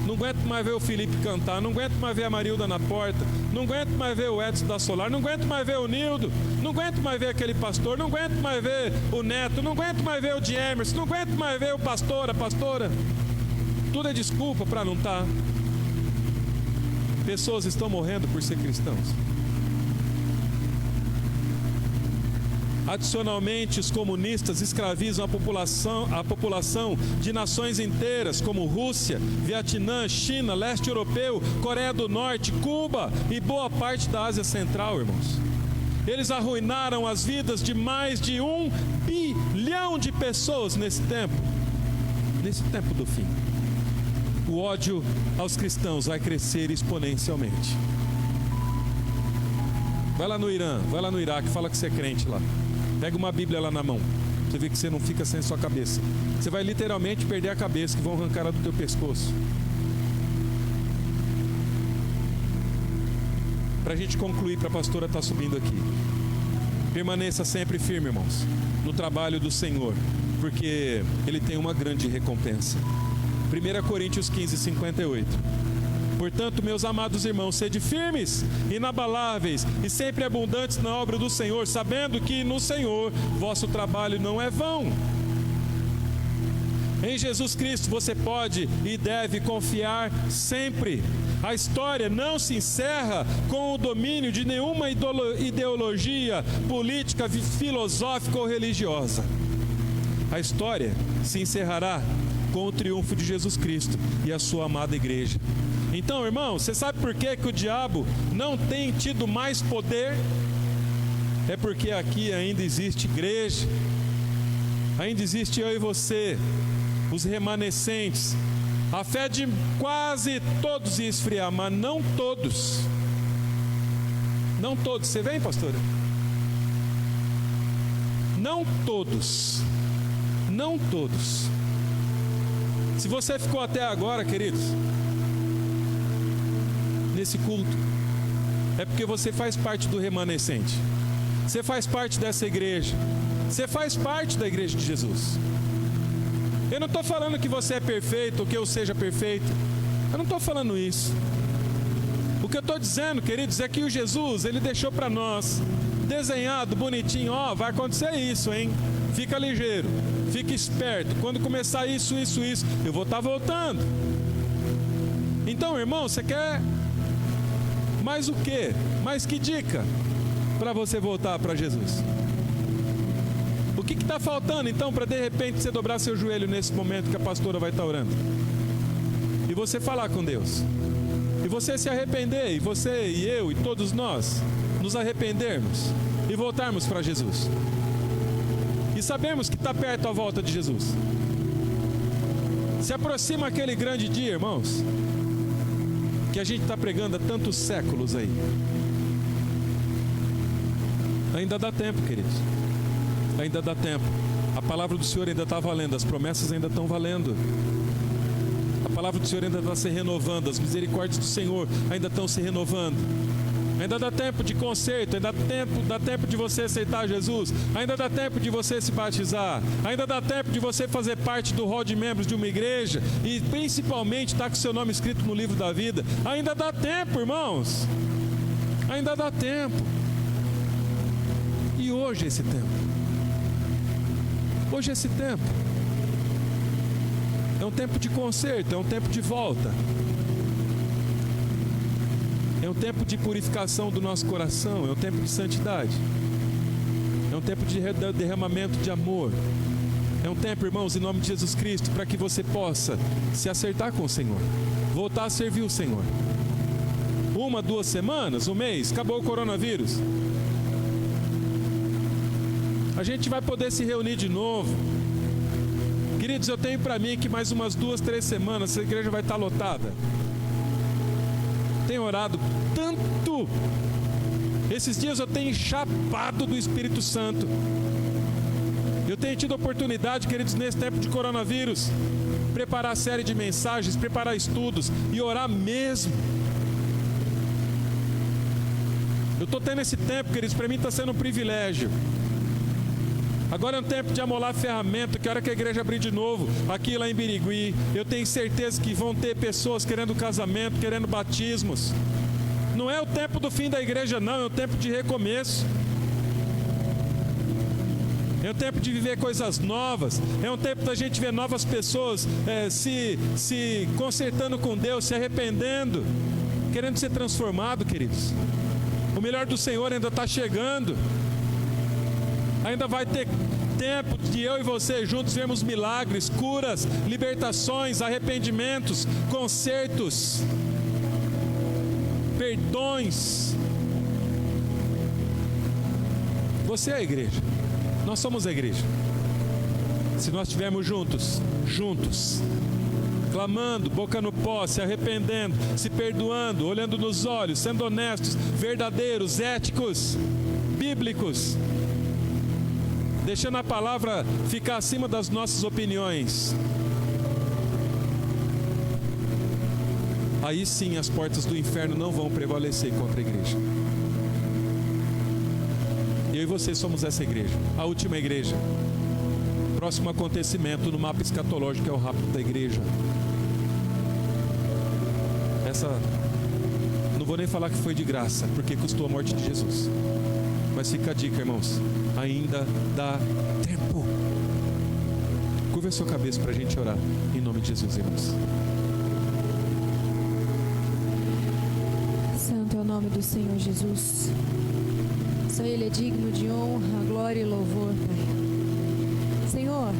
Não aguento mais ver o Felipe cantar, não aguento mais ver a Marilda na porta, não aguento mais ver o Edson da Solar, não aguento mais ver o Nildo, não aguento mais ver aquele pastor, não aguento mais ver o Neto, não aguento mais ver o de Emerson, não aguento mais ver o pastor, a pastora. Tudo é desculpa para não estar. Pessoas estão morrendo por ser cristãos. Adicionalmente, os comunistas escravizam a população de nações inteiras, como Rússia, Vietnã, China, leste europeu, Coreia do Norte, Cuba e boa parte da Ásia Central, irmãos. Eles arruinaram as vidas de mais de 1 bilhão de pessoas nesse tempo do fim. O ódio aos cristãos vai crescer exponencialmente. Vai lá no Irã, vai lá no Iraque, fala que você é crente lá. Pega uma Bíblia lá na mão. Você vê que você não fica sem sua cabeça. Você vai literalmente perder a cabeça, que vão arrancar ela do teu pescoço. Para a gente concluir, para a pastora estar subindo aqui. Permaneça sempre firme, irmãos, no trabalho do Senhor, porque Ele tem uma grande recompensa. 1 Coríntios 15, 58. Portanto, meus amados irmãos, sede firmes, inabaláveis e sempre abundantes na obra do Senhor, sabendo que no Senhor vosso trabalho não é vão. Em Jesus Cristo você pode e deve confiar sempre. A história não se encerra com o domínio de nenhuma ideologia política, filosófica ou religiosa. A história se encerrará com o triunfo de Jesus Cristo e a sua amada igreja. Então, irmão, você sabe por que o diabo não tem tido mais poder? É porque aqui ainda existe igreja, ainda existe eu e você, os remanescentes. A fé de quase todos ia esfriar, mas não todos. Não todos. Você vem, pastora? Não todos. Não todos. Se você ficou até agora, queridos, nesse culto, é porque você faz parte do remanescente. Você faz parte dessa igreja. Você faz parte da igreja de Jesus. Eu não estou falando que você é perfeito ou que eu seja perfeito. Eu não estou falando isso. O que eu estou dizendo, queridos, é que o Jesus, Ele deixou para nós, desenhado, bonitinho, vai acontecer isso, hein? Fica ligeiro, fica esperto. Quando começar isso, eu vou estar voltando. Então, irmão, você quer mais o quê? Mais que dica para você voltar para Jesus? O que está faltando então para de repente você dobrar seu joelho nesse momento que a pastora vai estar orando? E você falar com Deus? E você se arrepender? E você e eu e todos nós nos arrependermos e voltarmos para Jesus? E sabemos que está perto a volta de Jesus. Se aproxima aquele grande dia, irmãos, que a gente está pregando há tantos séculos aí. Ainda dá tempo, queridos. Ainda dá tempo. A palavra do Senhor ainda está valendo. As promessas ainda estão valendo. A palavra do Senhor ainda está se renovando. As misericórdias do Senhor ainda estão se renovando. Ainda dá tempo de conserto. Ainda dá tempo de você aceitar Jesus. Ainda dá tempo de você se batizar. Ainda dá tempo de você fazer parte do rol de membros de uma igreja. E principalmente estar com seu nome escrito no livro da vida. Ainda dá tempo, irmãos. Ainda dá tempo. E hoje é esse tempo. Hoje é esse tempo. É um tempo de conserto, é um tempo de volta. É um tempo de purificação do nosso coração, é um tempo de santidade. É um tempo de derramamento de amor. É um tempo, irmãos, em nome de Jesus Cristo, para que você possa se acertar com o Senhor, voltar a servir o Senhor. 1, 2 semanas, um mês, acabou o coronavírus. A gente vai poder se reunir de novo. Queridos, eu tenho para mim que mais umas 2, 3 semanas essa igreja vai estar lotada. Tenho orado tanto. Esses dias eu tenho chapado do Espírito Santo. Eu tenho tido oportunidade, queridos, nesse tempo de coronavírus, preparar série de mensagens, preparar estudos e orar mesmo. Eu estou tendo esse tempo, queridos, para mim está sendo um privilégio. Agora é um tempo de amolar ferramenta, que a hora que a igreja abrir de novo, aqui lá em Birigui, eu tenho certeza que vão ter pessoas querendo casamento, querendo batismos. Não é o tempo do fim da igreja não, é o tempo de recomeço. É um tempo de viver coisas novas. É um tempo da gente ver novas pessoas se consertando com Deus, se arrependendo, querendo ser transformado, queridos. O melhor do Senhor ainda está chegando. Ainda vai ter tempo de eu e você juntos vermos milagres, curas, libertações, arrependimentos, consertos, perdões. Você é a igreja. Nós somos a igreja. Se nós estivermos juntos, clamando, boca no pó, se arrependendo, se perdoando, olhando nos olhos, sendo honestos, verdadeiros, éticos, bíblicos, deixando a palavra ficar acima das nossas opiniões, aí sim as portas do inferno não vão prevalecer contra a igreja. Eu e você somos essa igreja, a última igreja. Próximo acontecimento no mapa escatológico é o rapto da igreja. Não vou nem falar que foi de graça, porque custou a morte de Jesus. Mas fica a dica, irmãos, ainda dá tempo. Curva a sua cabeça para a gente orar, em nome de Jesus, irmãos. Santo é o nome do Senhor Jesus. Só Ele é digno de honra, glória e louvor, Pai. Senhor,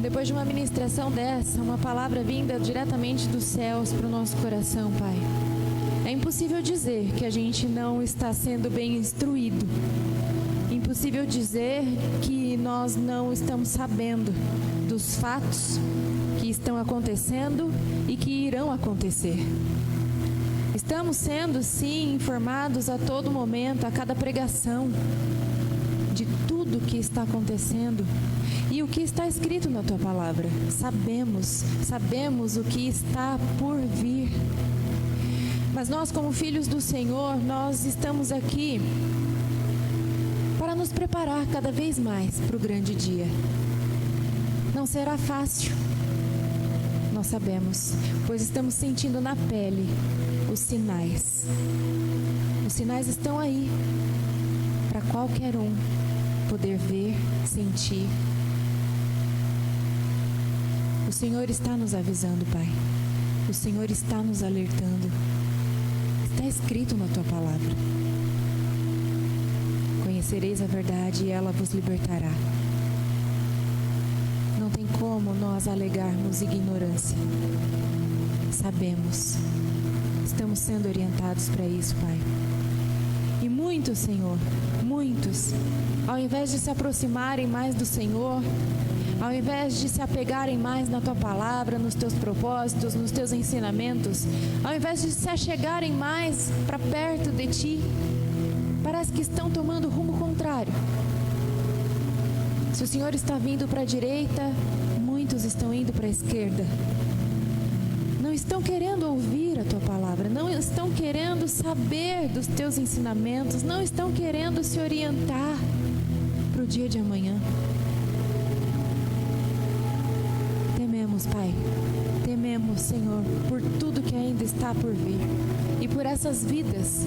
depois de uma ministração dessa, uma palavra vinda diretamente dos céus para o nosso coração, Pai, é impossível dizer que a gente não está sendo bem instruído. Impossível dizer que nós não estamos sabendo dos fatos que estão acontecendo e que irão acontecer. Estamos sendo, sim, informados a todo momento, a cada pregação, de tudo que está acontecendo e o que está escrito na Tua Palavra. Sabemos o que está por vir. Mas nós, como filhos do Senhor, nós estamos aqui para nos preparar cada vez mais para o grande dia. Não será fácil, nós sabemos, pois estamos sentindo na pele os sinais. Os sinais estão aí para qualquer um poder ver, sentir. O Senhor está nos avisando, Pai. O Senhor está nos alertando. Está escrito na Tua Palavra. Conhecereis a verdade e ela vos libertará. Não tem como nós alegarmos ignorância. Sabemos. Estamos sendo orientados para isso, Pai. E muitos, Senhor, muitos, ao invés de se aproximarem mais do Senhor, ao invés de se apegarem mais na Tua Palavra, nos Teus propósitos, nos Teus ensinamentos, ao invés de se achegarem mais para perto de Ti, parece que estão tomando rumo contrário. Se o Senhor está vindo para a direita, muitos estão indo para a esquerda. Não estão querendo ouvir a Tua Palavra, não estão querendo saber dos Teus ensinamentos, não estão querendo se orientar para o dia de amanhã. Tememos, Pai, tememos, Senhor, por tudo que ainda está por vir e por essas vidas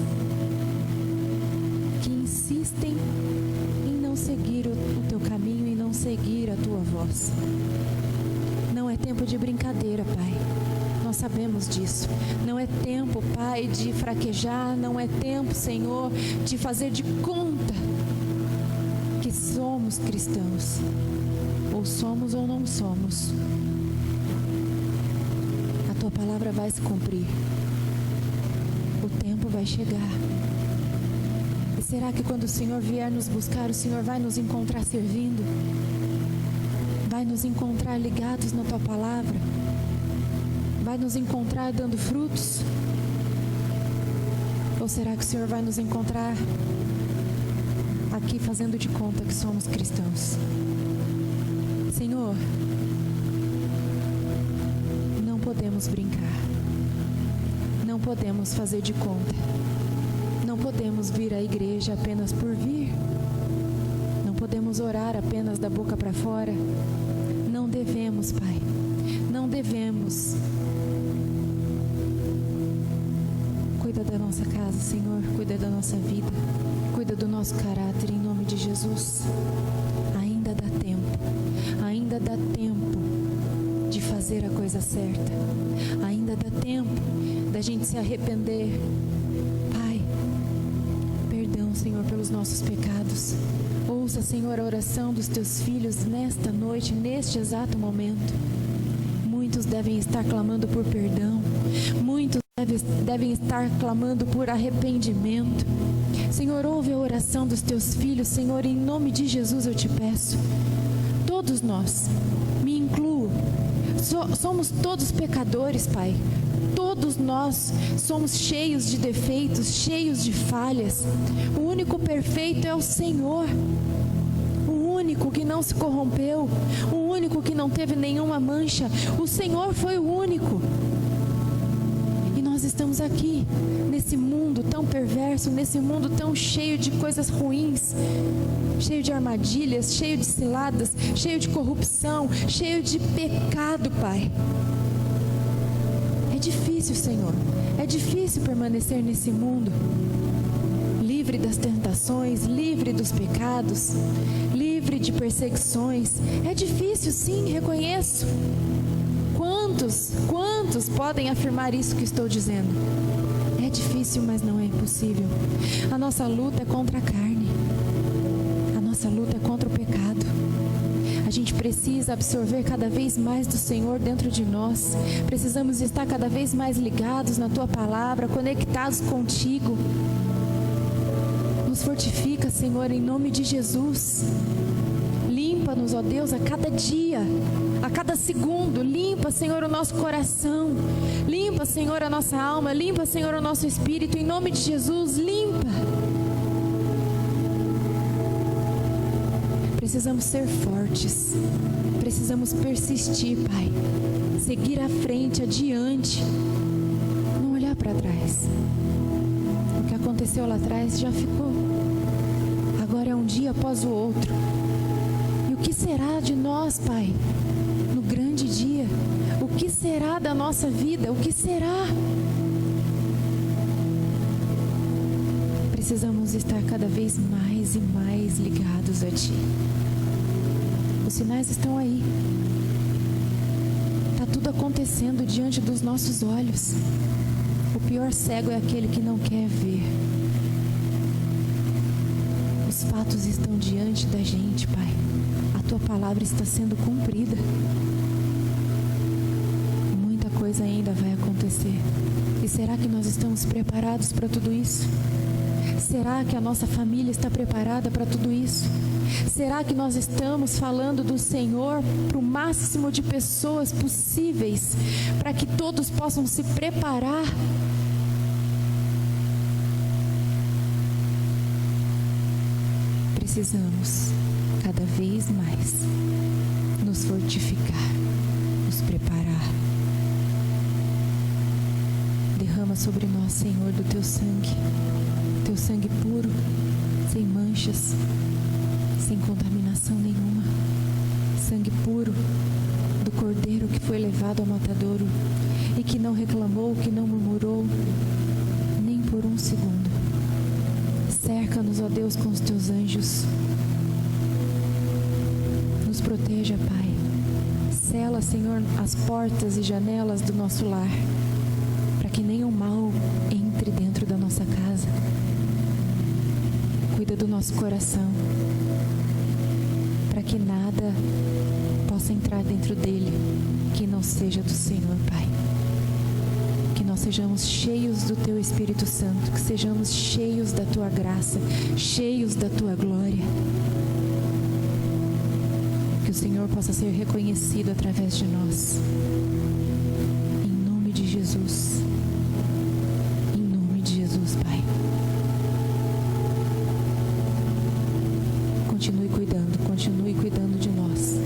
que insistem em não seguir o Teu caminho e não seguir a Tua voz. Não é tempo de brincadeira, Pai. Nós sabemos disso. Não é tempo, Pai, de fraquejar. Não é tempo, Senhor, de fazer de conta que somos cristãos. Ou somos ou não somos. A Tua Palavra vai se cumprir. vai chegar. E será que quando o Senhor vier nos buscar, o Senhor vai nos encontrar servindo? Vai nos encontrar ligados na Tua palavra? Vai nos encontrar dando frutos? Ou será que o Senhor vai nos encontrar aqui fazendo de conta que somos cristãos? Senhor, não podemos brincar. Não podemos fazer de conta. Não podemos vir à igreja apenas por vir. Não podemos orar apenas da boca para fora. Não devemos, Pai. Não devemos. Cuida da nossa casa, Senhor. Cuida da nossa vida. Cuida do nosso caráter, em nome de Jesus. Ainda dá tempo. Ainda dá tempo de fazer a coisa certa. Ainda dá tempo da gente se arrepender. Pai, perdão, Senhor, pelos nossos pecados. Ouça, Senhor, a oração dos Teus filhos nesta noite, neste exato momento. Muitos devem estar clamando por perdão. Muitos devem estar clamando por arrependimento. Senhor, ouve a oração dos Teus filhos. Senhor, em nome de Jesus eu te peço. Todos nós, me incluo, somos todos pecadores, Pai. Todos nós somos cheios de defeitos, cheios de falhas. O único perfeito é o Senhor. O único que não se corrompeu. O único que não teve nenhuma mancha. O Senhor foi o único. E nós estamos aqui, nesse mundo tão perverso, nesse mundo tão cheio de coisas ruins, cheio de armadilhas, cheio de ciladas, cheio de corrupção, cheio de pecado, Pai. É difícil, Senhor. É difícil permanecer nesse mundo, livre das tentações, livre dos pecados, livre de perseguições. É difícil, sim, reconheço. Quantos podem afirmar isso que estou dizendo? É difícil, mas não é impossível. A nossa luta é contra a carne. A nossa luta é contra o pecado. A gente precisa absorver cada vez mais do Senhor dentro de nós. Precisamos estar cada vez mais ligados na Tua palavra, conectados contigo. Nos fortifica, Senhor, em nome de Jesus. Limpa-nos, ó Deus, a cada dia, a cada segundo. Limpa, Senhor, o nosso coração. Limpa, Senhor, a nossa alma. Limpa, Senhor, o nosso espírito. Em nome de Jesus, limpa. Precisamos ser fortes. Precisamos persistir, Pai. Seguir à frente, adiante. Não olhar para trás. O que aconteceu lá atrás já ficou. Agora é um dia após o outro. E o que será de nós, Pai, no grande dia? O que será da nossa vida? O que será? Precisamos estar cada vez mais e mais ligados a Ti. Os sinais estão aí. Está tudo acontecendo diante dos nossos olhos. O pior cego é aquele que não quer ver. Os fatos estão diante da gente, Pai. A Tua palavra está sendo cumprida. Muita coisa ainda vai acontecer. E será que nós estamos preparados para tudo isso? Será que a nossa família está preparada para tudo isso? Será que nós estamos falando do Senhor para o máximo de pessoas possíveis, para que todos possam se preparar? Precisamos cada vez mais nos fortificar, nos preparar. Derrama sobre nós, Senhor, do Teu sangue puro, sem manchas, sem contaminação nenhuma. Sangue puro do Cordeiro que foi levado ao matadouro e que não reclamou, que não murmurou, nem por um segundo. Cerca-nos, ó Deus, com os Teus anjos. Nos proteja, Pai. Sela, Senhor, as portas e janelas do nosso lar, para que nenhum mal entre dentro da nossa casa. Cuida do nosso coração, para que nada possa entrar dentro dele que não seja do Senhor, Pai. Que nós nós sejamos cheios do Teu Espírito Santo, que sejamos cheios da Tua graça, cheios da Tua glória. Que o Senhor possa ser reconhecido através de nós. Em nome de Jesus. Em nome de Jesus, Pai. Continue cuidando de nós.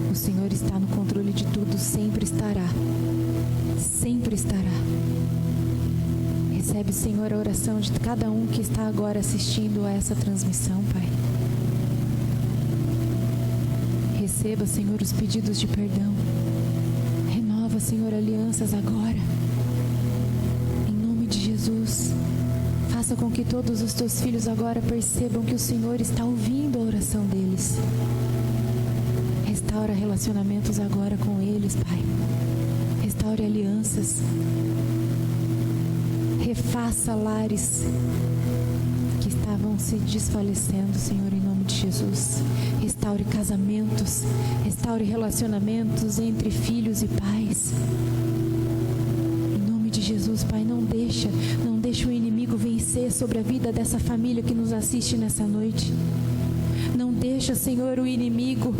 O Senhor está no controle de tudo, sempre estará. Sempre estará. Recebe, Senhor, a oração de cada um que está agora assistindo a essa transmissão, Pai. Receba, Senhor, os pedidos de perdão. Renova, Senhor, alianças agora. Em nome de Jesus. Faça com que todos os teus filhos agora percebam que o Senhor está ouvindo a oração deles. Restaura relacionamentos agora com eles, Pai. Restaure alianças. Refaça lares que estavam se desfalecendo, Senhor, em nome de Jesus. Restaure casamentos. Restaure relacionamentos entre filhos e pais. Em nome de Jesus, Pai, não deixa o inimigo vencer sobre a vida dessa família que nos assiste nessa noite. Não deixa, Senhor, o inimigo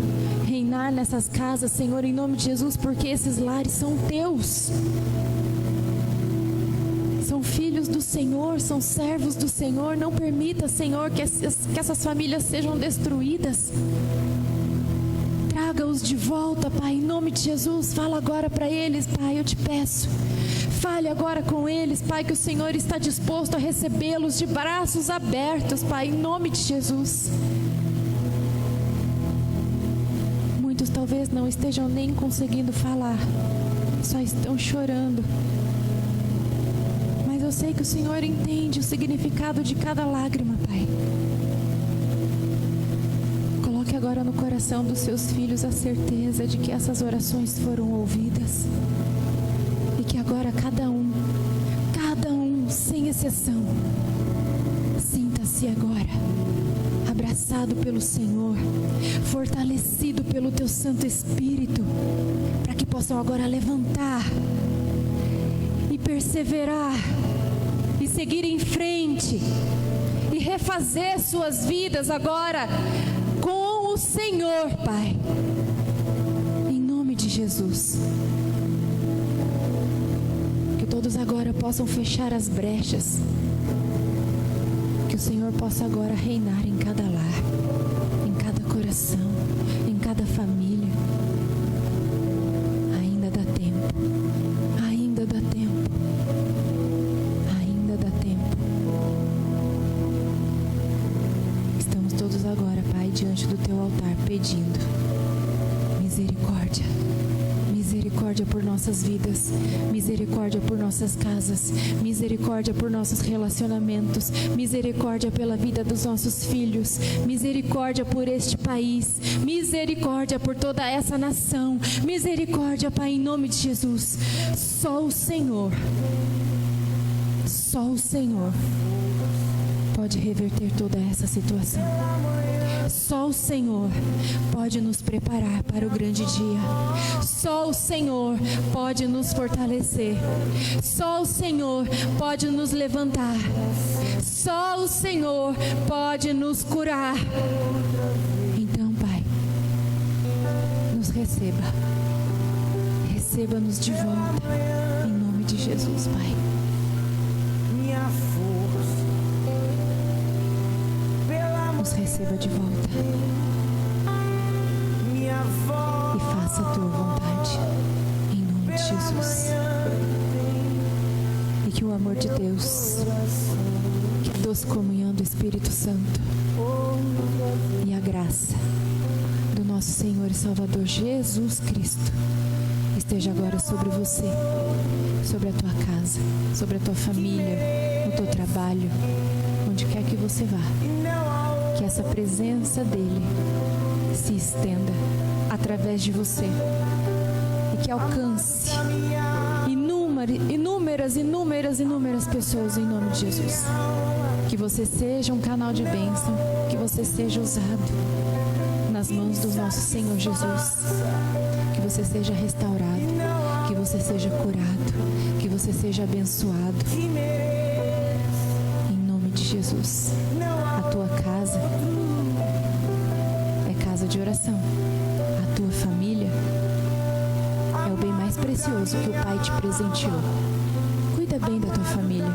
reinar nessas casas, Senhor, em nome de Jesus, porque esses lares são teus. São filhos do Senhor, são servos do Senhor. Não permita, Senhor, que essas famílias sejam destruídas. Traga-os de volta, Pai, em nome de Jesus. Fala agora para eles, Pai, eu te peço. Fale agora com eles, Pai, que o Senhor está disposto a recebê-los de braços abertos, Pai, em nome de Jesus. Muitos talvez não estejam nem conseguindo falar, só estão chorando. Mas eu sei que o Senhor entende o significado de cada lágrima, Pai. Coloque agora no coração dos seus filhos a certeza de que essas orações foram ouvidas. E que agora cada um, sem exceção, sinta-se agora abraçado pelo Senhor, fortalecido pelo Teu Santo Espírito, para que possam agora levantar e perseverar e seguir em frente e refazer suas vidas agora com o Senhor, Pai, em nome de Jesus. Que todos agora possam fechar as brechas. Que o Senhor possa agora reinar em cada lar, em cada coração, em cada família. Ainda dá tempo. Ainda dá tempo. Ainda dá tempo. Estamos todos agora, Pai, diante do Teu altar, pedindo misericórdia. Misericórdia por nossas vidas, misericórdia por nossas casas, misericórdia por nossos relacionamentos, misericórdia pela vida dos nossos filhos, misericórdia por este país, misericórdia por toda essa nação, misericórdia, Pai, em nome de Jesus. Só o Senhor pode reverter toda essa situação. Só o Senhor pode nos preparar para o grande dia. Só o Senhor pode nos fortalecer. Só o Senhor pode nos levantar. Só o Senhor pode nos curar. Então, Pai, nos receba. Receba-nos de volta. Em nome de Jesus, Pai. Nos receba de volta e faça a Tua vontade, em nome de Jesus. E que o amor de Deus, que a doce comunhão do Espírito Santo e a graça do nosso Senhor e Salvador Jesus Cristo esteja agora sobre você, sobre a tua casa, sobre a tua família, no teu trabalho, onde quer que você vá. Que essa presença dEle se estenda através de você e que alcance inúmeras pessoas em nome de Jesus. Que você seja um canal de bênção, que você seja usado nas mãos do nosso Senhor Jesus. Que você seja restaurado, que você seja curado, que você seja abençoado. Em nome de Jesus. A tua casa é casa de oração. A tua família é o bem mais precioso que o Pai te presenteou. Cuida bem da tua família.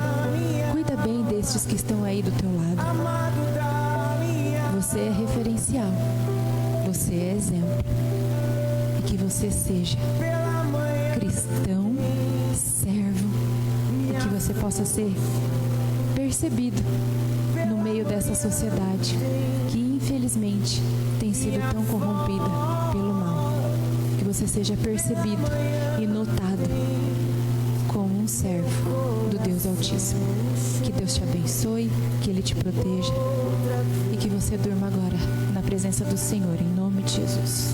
Cuida bem destes que estão aí do teu lado. Você é referencial. Você é exemplo. E que você seja cristão, servo, e que você possa ser percebido no meio dessa sociedade que infelizmente tem sido tão corrompida pelo mal. Que você seja percebido e notado como um servo do Deus Altíssimo. Que Deus te abençoe, que Ele te proteja e que você durma agora na presença do Senhor, em nome de Jesus.